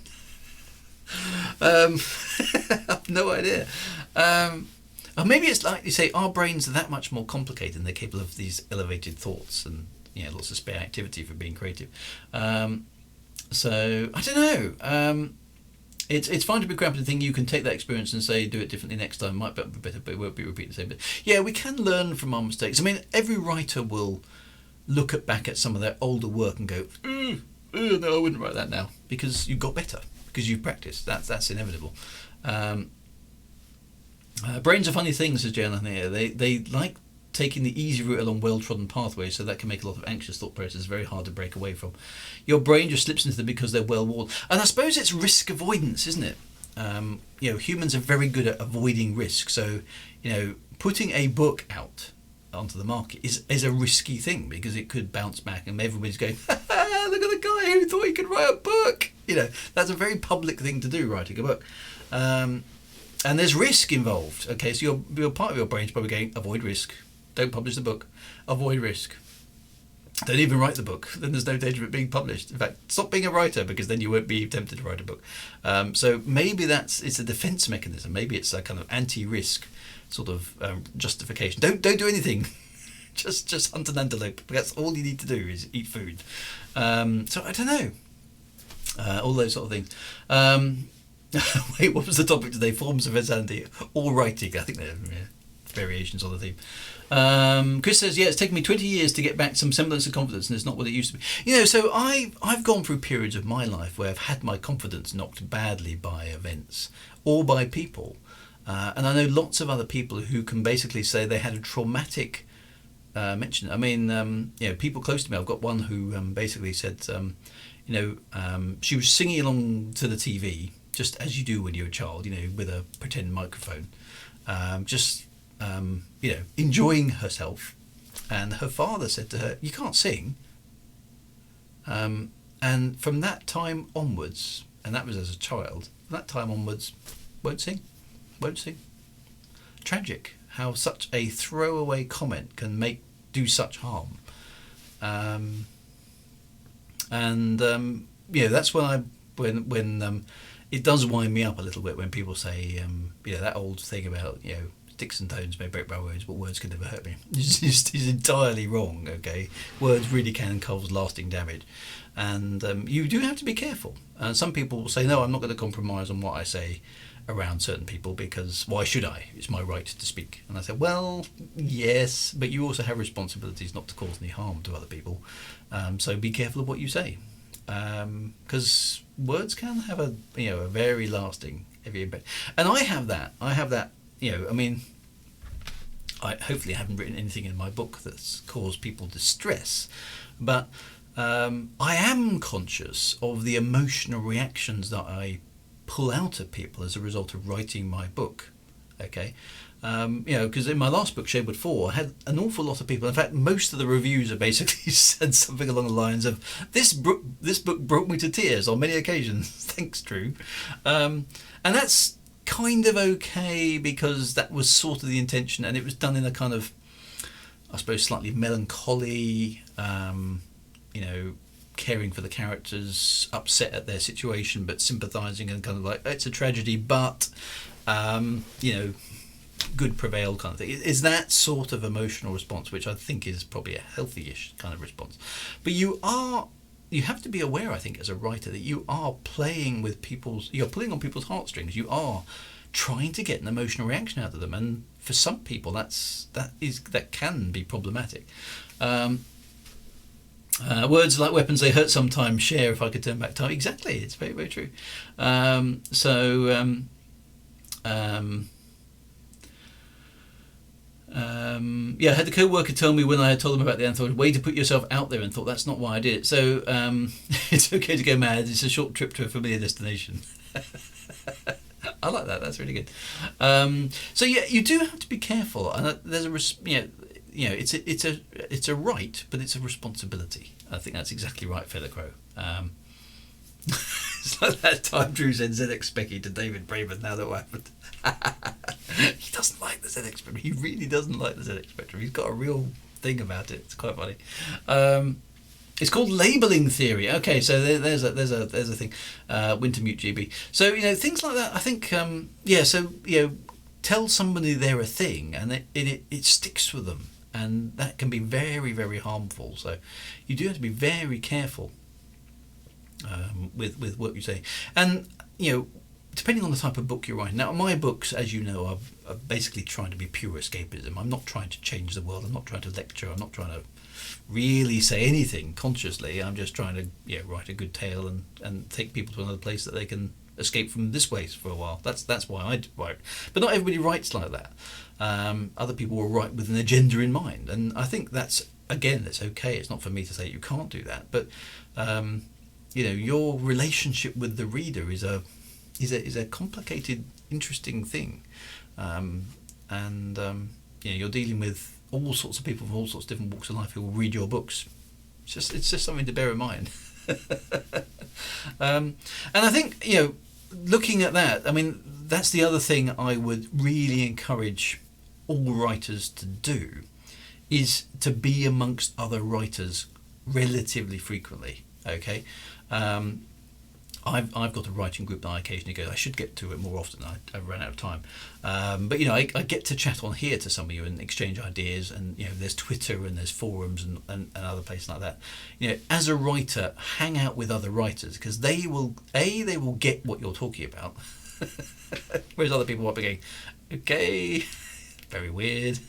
I've no idea. Or maybe it's like you say, our brains are that much more complicated, and they're capable of these elevated thoughts and lots of spare activity for being creative. So I don't know. It's fine to be cramped and think you can take that experience and say do it differently next time. Might be better, but it won't be repeated the same. But yeah, we can learn from our mistakes. I mean, every writer will look back at some of their older work and go, no, I wouldn't write that now, because you got better, because you've practiced. That's inevitable. Brains are funny things, says Jonathan here. They like taking the easy route along well-trodden pathways, so that can make a lot of anxious thought processes very hard to break away from. Your brain just slips into them because they're well-worn. And I suppose it's risk avoidance, isn't it? Humans are very good at avoiding risk. So, putting a book out onto the market is a risky thing, because it could bounce back and everybody's going, look at the guy who thought he could write a book. That's a very public thing to do, writing a book. And there's risk involved. Okay, so your part of your brain's probably going, avoid risk. Don't publish the book. Avoid risk. Don't even write the book. Then there's no danger of it being published. In fact, stop being a writer, because then you won't be tempted to write a book. So maybe it's a defense mechanism. Maybe it's a kind of anti-risk sort of justification. Don't do anything. just hunt an antelope. That's all you need to do is eat food. So I don't know. All those sort of things. Wait, what was the topic today? Forms of insanity or writing. I think they're variations on the theme. Chris says, yeah, it's taken me 20 years to get back some semblance of confidence, and it's not what it used to be. So I've gone through periods of my life where I've had my confidence knocked badly by events or by people. And I know lots of other people who can basically say they had a traumatic mention. I mean, people close to me. I've got one who basically said, she was singing along to the TV, just as you do when you're a child, with a pretend microphone, enjoying herself. And her father said to her, "You can't sing." And from that time onwards, and that was as a child, from that time onwards, won't sing. Tragic how such a throwaway comment can do such harm. That's when it does wind me up a little bit when people say, that old thing about, sticks and stones may break my words, but words can never hurt me. It's entirely wrong, okay? Words really can cause lasting damage. And you do have to be careful. And some people will say, no, I'm not going to compromise on what I say around certain people, because why should I? It's my right to speak. And I say, well, yes, but you also have responsibilities not to cause any harm to other people. So be careful of what you say. Because words can have a very lasting heavy impact. And I have that. I hopefully haven't written anything in my book that's caused people distress, but I am conscious of the emotional reactions that I pull out of people as a result of writing my book. Okay, because in my last book, Shadewood 4, I had an awful lot of people. In fact, most of the reviews have basically said something along the lines of, this book brought me to tears on many occasions. Thanks, Drew. And that's kind of okay, because that was sort of the intention, and it was done in a kind of, I suppose, slightly melancholy, caring for the characters, upset at their situation, but sympathising and kind of like, it's a tragedy, but good prevailed kind of thing. Is that sort of emotional response, which I think is probably a healthy-ish kind of response. But you have to be aware, I think, as a writer, that you are pulling on people's heartstrings. You are trying to get an emotional reaction out of them, and for some people that can be problematic. Words like weapons, they hurt sometimes. Share if I could turn back time. Exactly, it's very, very true. Um, so, um, um, yeah, I had the co-worker tell me when I had told them about the anthology, way to put yourself out there, and thought that's not why I did it. So it's okay to go mad. It's a short trip to a familiar destination. I like that. That's really good. So yeah, you do have to be careful, and there's it's a right, but it's a responsibility. I think that's exactly right, Feather Crow. It's like that time Drew said ZX Specky to David Braben. Now that what happened. He doesn't like the ZX Spectrum. He really doesn't like the ZX Spectrum. He's got a real thing about it. It's quite funny. It's called labeling theory. Okay, so there's a thing. Wintermute GB. So things like that. I think So tell somebody they're a thing, and it sticks with them, and that can be very, very harmful. So you do have to be very careful with what you say, and depending on the type of book you're writing. Now, my books, as you know, are basically trying to be pure escapism. I'm not trying to change the world. I'm not trying to lecture. I'm not trying to really say anything consciously. I'm just trying to write a good tale and take people to another place that they can escape from this place for a while. That's why I write. But not everybody writes like that. Other people will write with an agenda in mind, and I think that's okay. It's not for me to say you can't do that, but your relationship with the reader is a complicated, interesting thing, and you're dealing with all sorts of people from all sorts of different walks of life who will read your books. It's just something to bear in mind. And I think looking at that, I mean, that's the other thing I would really encourage all writers to do, is to be amongst other writers relatively frequently. Okay. I've got a writing group that I occasionally go. I should get to it more often. I ran out of time, but I get to chat on here to some of you and exchange ideas. And there's Twitter and there's forums and other places like that. As a writer, hang out with other writers, because they will get what you're talking about, whereas other people might be going, okay, very weird,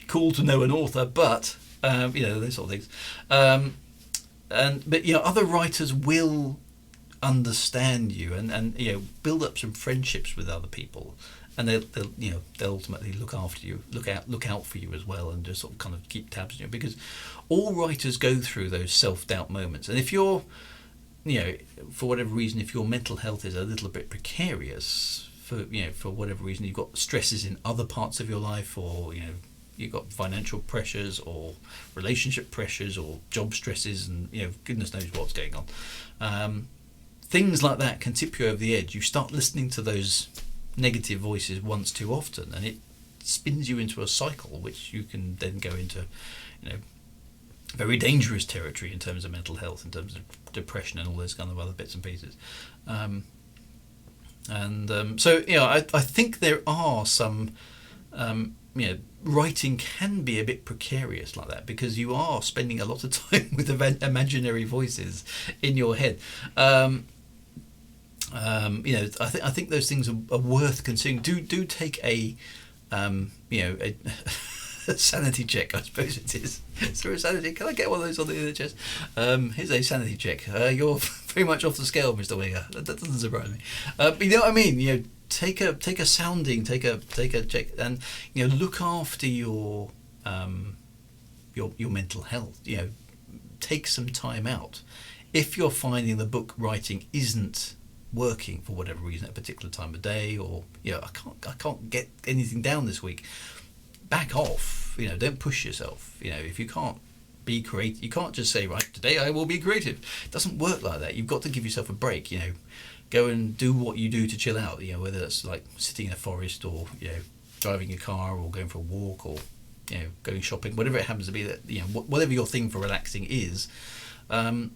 cool to know an author, but those sort of things. But other writers will understand you and build up some friendships with other people, and they'll ultimately look after you, look out for you as well, and just sort of kind of keep tabs on you, because all writers go through those self-doubt moments. And if you're for whatever reason, if your mental health is a little bit precarious, for whatever reason, you've got stresses in other parts of your life, or you've got financial pressures or relationship pressures or job stresses, and goodness knows what's going on. Things like that can tip you over the edge. You start listening to those negative voices once too often, and it spins you into a cycle, which you can then go into very dangerous territory in terms of mental health, in terms of depression and all those kind of other bits and pieces. So I think there are some writing can be a bit precarious like that, because you are spending a lot of time with imaginary voices in your head. I think those things are worth considering. Do take a sanity check, I suppose it is. Is there a sanity? Can I get one of those on the NHS? Here's a sanity check. You're very much off the scale, Mr. Winger. That doesn't surprise me. But you know what I mean? Take a sounding, take a check, and look after your mental health. Take some time out. If you're finding the book writing isn't working for whatever reason at a particular time of day, or I can't get anything down this week, back off. Don't push yourself. If you can't be creative, you can't just say, right, today I will be creative. It doesn't work like that. You've got to give yourself a break. Go and do what you do to chill out. Whether it's like sitting in a forest, or driving your car, or going for a walk, or going shopping, whatever it happens to be. That whatever your thing for relaxing is,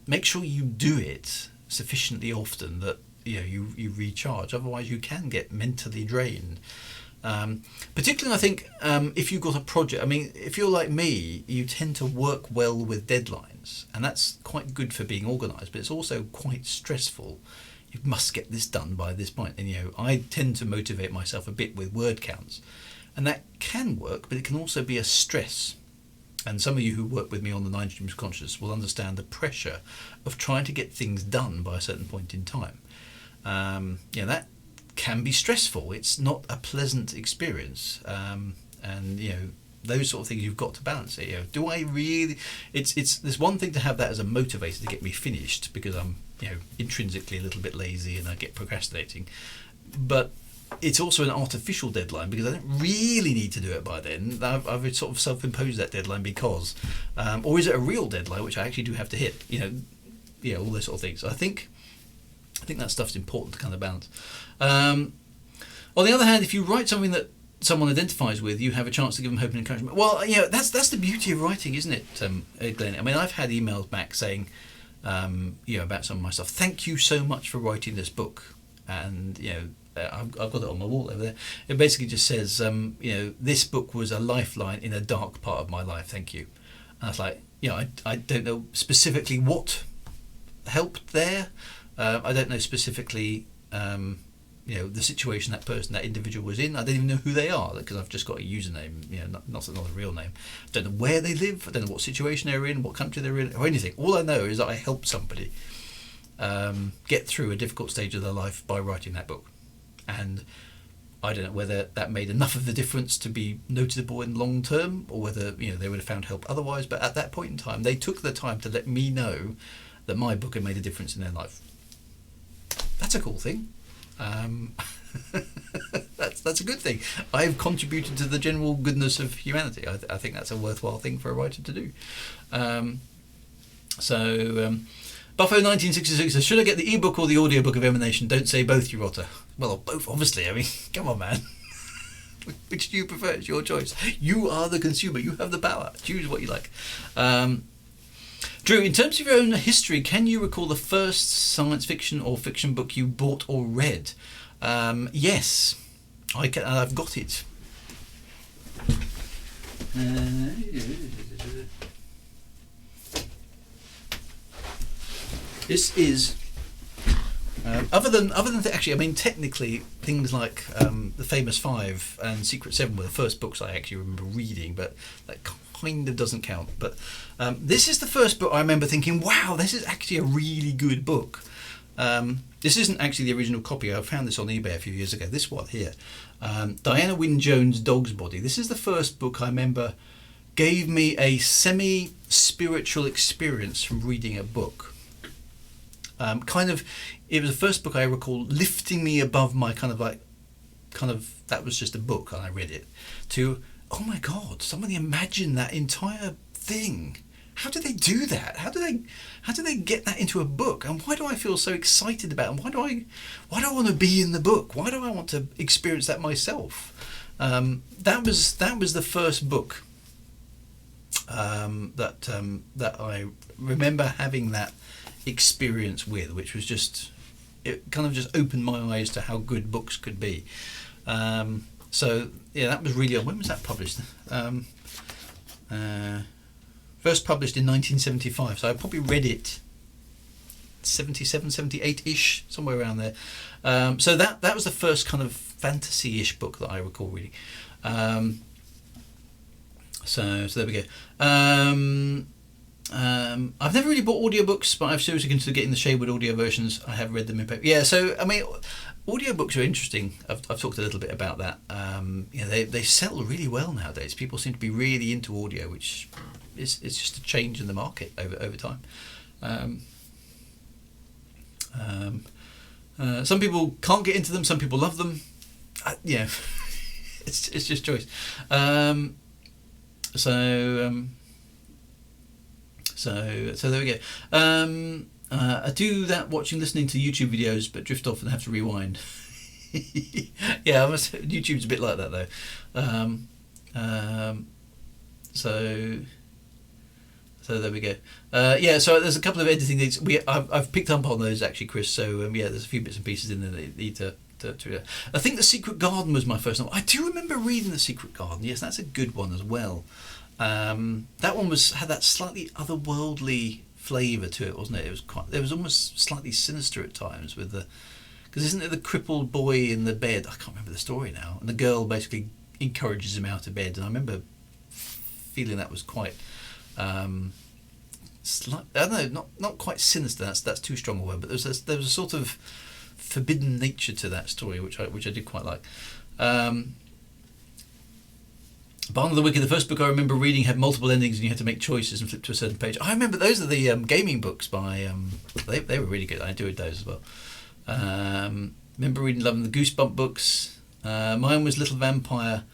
make sure you do it sufficiently often that you recharge. Otherwise, you can get mentally drained. Particularly, I think, if you've got a project. I mean, if you're like me, you tend to work well with deadlines, and that's quite good for being organised. But it's also quite stressful. You must get this done by this point, and I tend to motivate myself a bit with word counts, and that can work, but it can also be a stress. And some of you who work with me on the 9 Streams of Consciousness will understand the pressure of trying to get things done by a certain point in time. That can be stressful. It's not a pleasant experience. And those sort of things you've got to balance it. Do I really? It's there's one thing to have that as a motivator to get me finished because I'm intrinsically a little bit lazy and I get procrastinating, but it's also an artificial deadline because I don't really need to do it by then. I've sort of self-imposed that deadline because, or is it a real deadline which I actually do have to hit? All those sort of things. So I think that stuff's important to kind of balance. On the other hand, if you write something that someone identifies with, you have a chance to give them hope and encouragement. Well, that's the beauty of writing, isn't it, Glenn? I mean, I've had emails back saying, about some of my stuff. Thank you so much for writing this book, and I've got it on my wall over there. It basically just says, this book was a lifeline in a dark part of my life. Thank you. And I was like, I don't know specifically what helped there. I don't know specifically. The situation that individual was in. I don't even know who they are because I've just got a username, not a real name. I don't know where they live. I don't know what situation they're in, what country they're in, or anything. All I know is that I helped somebody get through a difficult stage of their life by writing that book. And I don't know whether that made enough of a difference to be noticeable in long term, or whether they would have found help otherwise. But at that point in time, they took the time to let me know that my book had made a difference in their life. That's a cool thing. That's a good thing. I've contributed to the general goodness of humanity. I think that's a worthwhile thing for a writer to do. Buffo 1966 says, should I get the ebook or the audiobook of Emanation? Don't say both, you rotter. Well, both, obviously. I mean, come on, man. Which do you prefer? It's your choice. You are the consumer. You have the power. Choose what you like. Drew, in terms of your own history, can you recall the first science fiction or fiction book you bought or read? Yes, I can. I've got it. This is other than actually, I mean, technically things like the Famous Five and Secret Seven were the first books I actually remember reading, but that kind of doesn't count. But this is the first book I remember thinking, wow, this is actually a really good book. This isn't actually the original copy. I found this on eBay a few years ago. This one here, Diana Wynne Jones' Dog's Body. This is the first book I remember gave me a semi-spiritual experience from reading a book. It was the first book I recall lifting me above my that was just a book and I read it, to, oh my God, somebody imagine that entire thing. How do they do that? How do they get that into a book? And why do I feel so excited about it? And why do I want to be in the book? Why do I want to experience that myself? That was the first book that I remember having that experience with, which was it kind of just opened my eyes to how good books could be. So yeah, that was really, when was that published? First published in 1975, so I probably read it 77, 78-ish, somewhere around there. So that was the first kind of fantasy-ish book that I recall reading. So there we go. I've never really bought audiobooks, but I've seriously considered getting the Shayward audio versions. I have read them in paper. Yeah, so I mean, audiobooks are interesting. I've talked a little bit about that. They sell really well nowadays. People seem to be really into audio, which it's just a change in the market over time. Some people can't get into them. Some people love them. It's just choice. So there we go. I do that listening to YouTube videos, but drift off and have to rewind. Yeah, YouTube's a bit like that though. So there we go. So there's a couple of editing things. I've picked up on those actually, Chris. So there's a few bits and pieces in there that need to. I think The Secret Garden was my first novel. I do remember reading The Secret Garden. Yes, that's a good one as well. That one had that slightly otherworldly flavour to it, wasn't it? It was almost slightly sinister at times because isn't it the crippled boy in the bed? I can't remember the story now. And the girl basically encourages him out of bed. And I remember feeling that was quite, I don't know, not quite sinister. That's too strong a word, but there was a sort of forbidden nature to that story, which I did quite like. Barn of the Wicked, the first book I remember reading, had multiple endings and you had to make choices and flip to a certain page. I remember those are the gaming books by... they were really good. I enjoyed those as well. Remember reading, loving the Goosebump books. Mine was Little Vampire.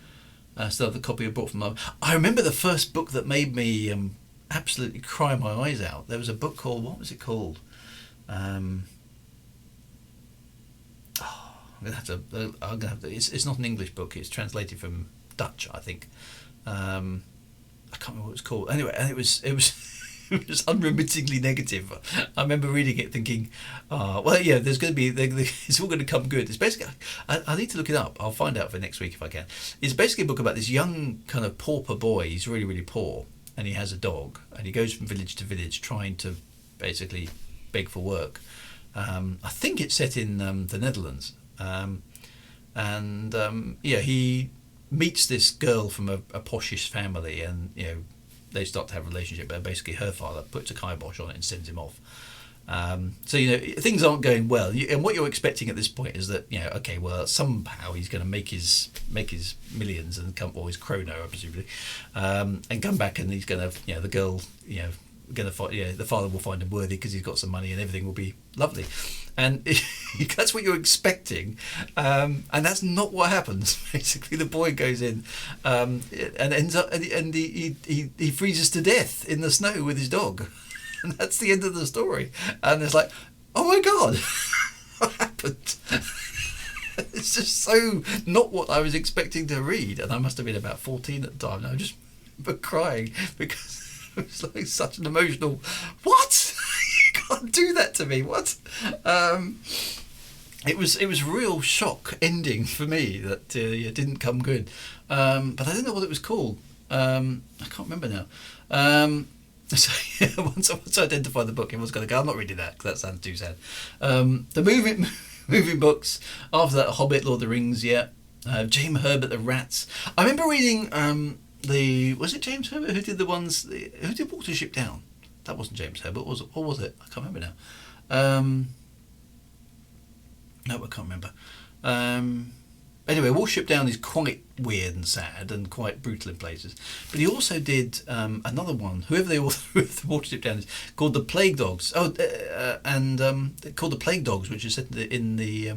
Still have the copy I bought from Mum. I remember the first book that made me absolutely cry my eyes out. There was a book called... What was it called? I'm gonna have to. It's not an English book. It's translated from Dutch, I think. I can't remember what it was called. Anyway, and it was it was unremittingly negative. I remember reading it thinking, well, yeah, there's going to be it's all going to come good. It's basically I need to look it up. I'll find out for next week if I can. It's basically a book about this young kind of pauper boy. He's really, really poor, and he has a dog, and he goes from village to village trying to basically beg for work. I think it's set in the Netherlands. He meets this girl from a poshish family, and they start to have a relationship. But basically, her father puts a kibosh on it and sends him off. So things aren't going well, and what you're expecting at this point is that okay, well, somehow he's going to make his millions and come, or his chrono, presumably, and come back, and he's going to the girl going to find the father will find him worthy because he's got some money and everything will be lovely, and that's what you're expecting, and that's not what happens. Basically, the boy goes in and ends up and he freezes to death in the snow with his dog, and that's the end of the story. And it's like, oh my god, what happened? It's just so not what I was expecting to read, and I must have been about 14 at the time, and I just remember crying because it was like such an emotional, what? You can't do that to me, what? It was a real shock ending for me that it didn't come good, but I don't know what it was called. I can't remember now. So once I identified the book, everyone's going to go, I'm not reading that because that sounds too sad. The movie books after that, Hobbit, Lord of the Rings, James Herbert, The Rats. I remember reading was it James Herbert who did the ones who did Watership Down? That wasn't James Herbert, was it? Or was it? I can't remember now. No, I can't remember. Anyway, Watership Down is quite weird and sad and quite brutal in places. But he also did another one, whoever the author of the Watership Down is, called The Plague Dogs. Called The Plague Dogs, which is set in the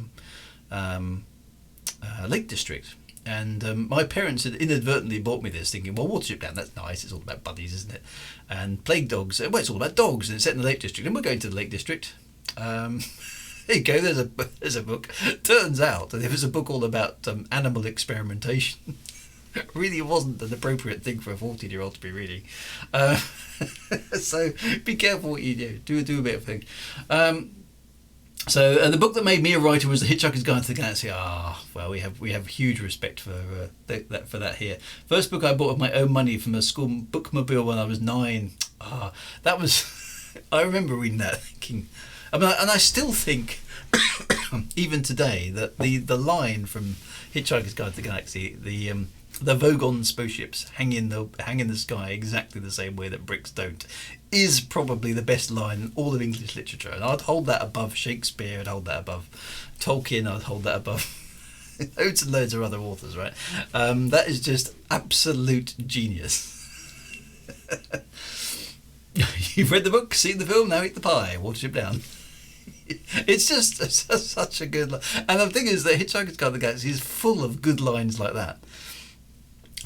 Lake District. And my parents had inadvertently bought me this, thinking, well, Watership Down, that's nice, it's all about buddies, isn't it? And Plague Dogs, well, it's all about dogs, and it's set in the Lake District, and we're going to the Lake District. There you go, there's a book. Turns out that it was a book all about animal experimentation. It really wasn't an appropriate thing for a 14-year-old to be reading. So be careful what you do. Do a bit of thing. So the book that made me a writer was The Hitchhiker's Guide to the Galaxy. Well, we have huge respect for that here. First book I bought with my own money from a school bookmobile when I was 9. That was... I remember reading that, thinking... and I still think, even today, that the line from Hitchhiker's Guide to the Galaxy, the Vogon spaceships hang in the sky exactly the same way that bricks don't, is probably the best line in all of English literature. And I'd hold that above Shakespeare, I'd hold that above Tolkien, I'd hold that above loads and loads of other authors, right? That is just absolute genius. You've read the book, seen the film, now eat the pie, Watership Down. It's just such a good line. And the thing is that Hitchhiker's Guide to the Galaxy is full of good lines like that.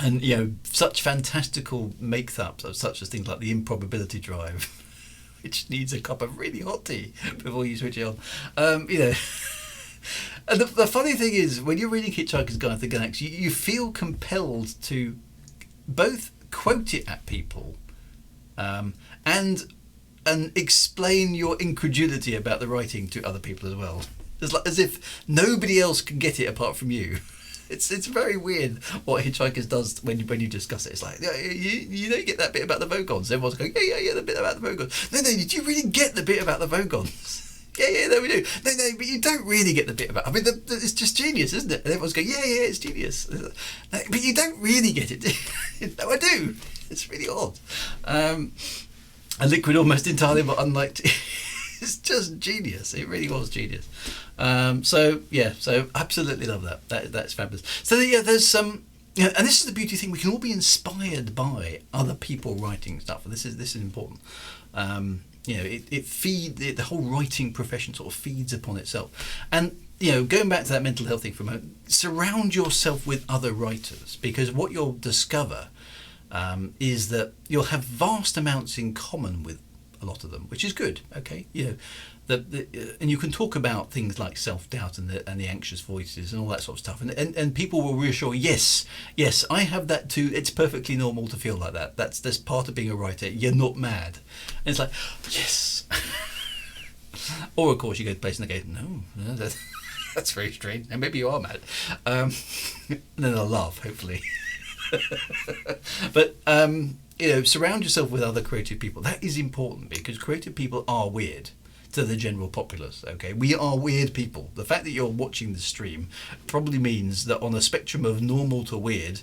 And, such fantastical make-ups of such as things like the improbability drive, which needs a cup of really hot tea before you switch it on. And the funny thing is, when you're reading Hitchhiker's Guide to the Galaxy, you feel compelled to both quote it at people and explain your incredulity about the writing to other people as well. It's like as if nobody else can get it apart from you. It's very weird what Hitchhikers does when you discuss it. It's like, you get that bit about the Vogons. Everyone's going, yeah, the bit about the Vogons. No, did you really get the bit about the Vogons? Yeah, no, we do. No, but you don't really get the bit about. I mean, it's just genius, isn't it? And everyone's going, yeah, it's genius. No, but you don't really get it. No, I do. It's really odd. A liquid almost entirely, but unlike. It's just genius. It really was genius. So absolutely love that. That's fabulous. So there's some. Yeah, and this is the beauty thing. We can all be inspired by other people writing stuff, and this is important. The whole writing profession sort of feeds upon itself. And going back to that mental health thing for a moment, surround yourself with other writers, because what you'll discover is that you'll have vast amounts in common with a lot of them, which is good. Okay, and you can talk about things like self-doubt and the anxious voices and all that sort of stuff, and people will reassure, yes, I have that too. It's perfectly normal to feel like that. That's part of being a writer. You're not mad. And it's like, yes. Or of course you go to a place and they go, no, that's very strange, and maybe you are mad. And then they'll laugh, hopefully. But surround yourself with other creative people. That is important, because creative people are weird to the general populace. Okay, we are weird people. The fact that you're watching the stream probably means that on a spectrum of normal to weird,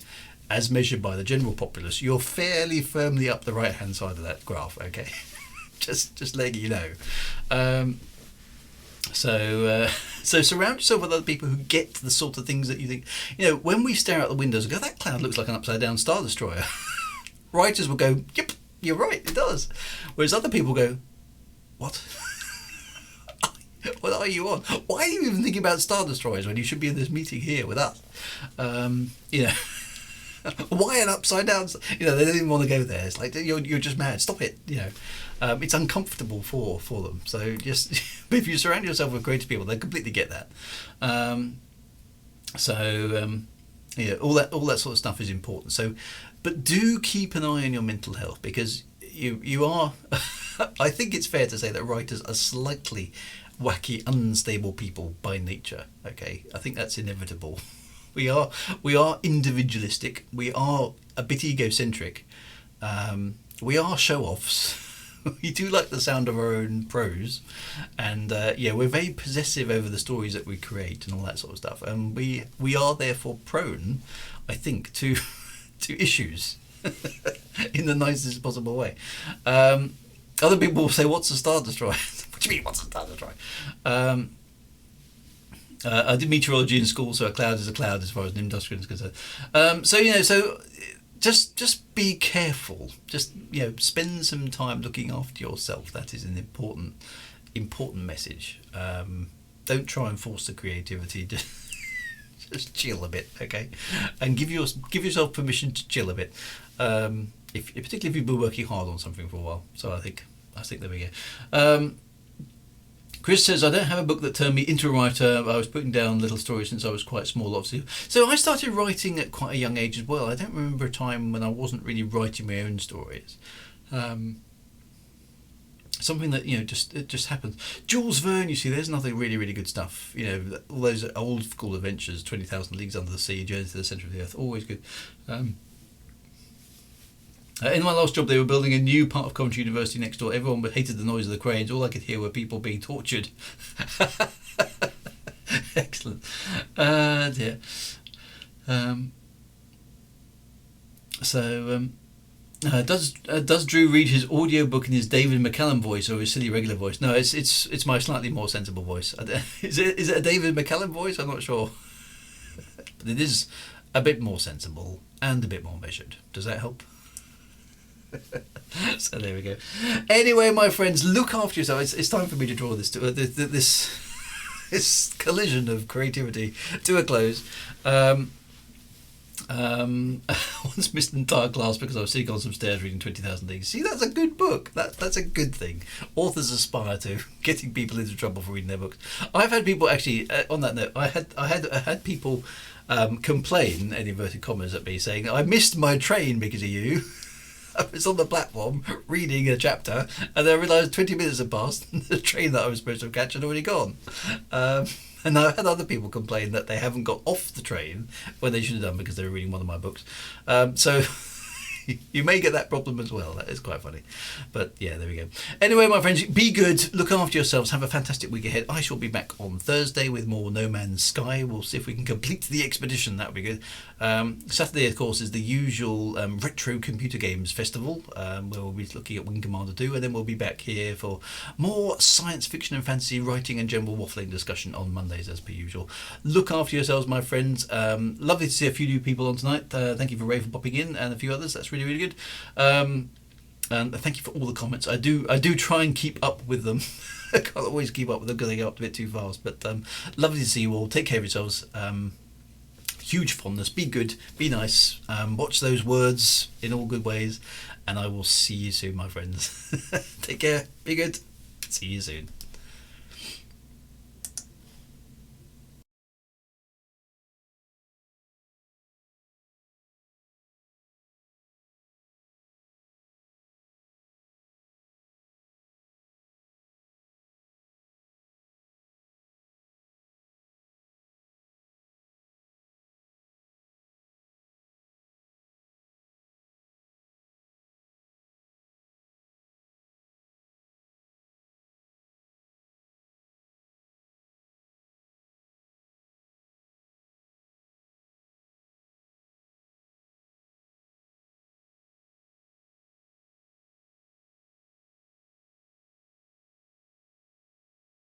as measured by the general populace, you're fairly firmly up the right hand side of that graph. Okay, just letting you know. So surround yourself with other people who get the sort of things that you think. When we stare out the windows and go, that cloud looks like an upside down Star Destroyer. Writers will go, yep, you're right, it does. Whereas other people go, what? What are you on? Why are you even thinking about Star Destroyers when you should be in this meeting here with us? Why an upside down? They don't even want to go there. It's like, you're just mad. Stop it. It's uncomfortable for them. So just if you surround yourself with creative people, they completely get that. All that sort of stuff is important. So, but do keep an eye on your mental health, because you are. I think it's fair to say that writers are slightly wacky, unstable people by nature. Okay, I think that's inevitable. We are individualistic. We are a bit egocentric. We are show-offs. We do like the sound of our own prose, and we're very possessive over the stories that we create and all that sort of stuff. And we are therefore prone, I think, to issues in the nicest possible way. Other people will say, "What's a Star Destroyer?" What do you mean, what's a Star Destroyer? I did meteorology in school, so a cloud is a cloud as far as an industrial is concerned. So just be careful. Just spend some time looking after yourself. That is an important message. Don't try and force the creativity. Just chill a bit, okay? And give yourself permission to chill a bit. Particularly if you've been working hard on something for a while. So I think there we go. Chris says, I don't have a book that turned me into a writer. I was putting down little stories since I was quite small, obviously. So I started writing at quite a young age as well. I don't remember a time when I wasn't really writing my own stories. Something that, it just happens. Jules Verne, you see, there's nothing really, really good stuff. All those old school adventures, 20,000 Leagues Under the Sea, Journey to the Centre of the Earth, always good. In my last job, they were building a new part of Coventry University next door. Everyone hated the noise of the cranes. All I could hear were people being tortured. Excellent. Dear. Does Drew read his audiobook in his David McCallum voice or his silly regular voice? No, it's my slightly more sensible voice. Is it a David McCallum voice? I'm not sure. But it is a bit more sensible and a bit more measured. Does that help? So there we go. Anyway, my friends, look after yourself. It's time for me to draw this this collision of creativity to a close. Once missed an entire class because I was sitting on some stairs reading 20,000 Leagues. See, that's a good book. That's a good thing. Authors aspire to getting people into trouble for reading their books. I've had people actually on that note. I had people complain, in inverted commas, at me saying I missed my train because of you. I was on the platform reading a chapter, and then I realised 20 minutes had passed, and the train that I was supposed to catch had already gone. And I've had other people complain that they haven't got off the train when they should have done because they were reading one of my books. So You may get that problem as well. That is quite funny. But yeah, there we go. Anyway, my friends, be good. Look after yourselves. Have a fantastic week ahead. I shall be back on Thursday with more No Man's Sky. We'll see if we can complete the expedition. That would be good. Saturday, of course, is the usual retro computer games festival, where we'll be looking at Wing Commander 2, and then we'll be back here for more science fiction and fantasy writing and general waffling discussion on Mondays, as per usual. Look after yourselves, my friends. Lovely to see a few new people on tonight. Thank you for Ray for popping in, and a few others. That's really, really good. And thank you for all the comments. I do try and keep up with them. I can't always keep up with them because they go up a bit too fast. But lovely to see you all. Take care of yourselves. Huge fondness. Be good. Be nice. Watch those words in all good ways. And I will see you soon, my friends. Take care. Be good. See you soon.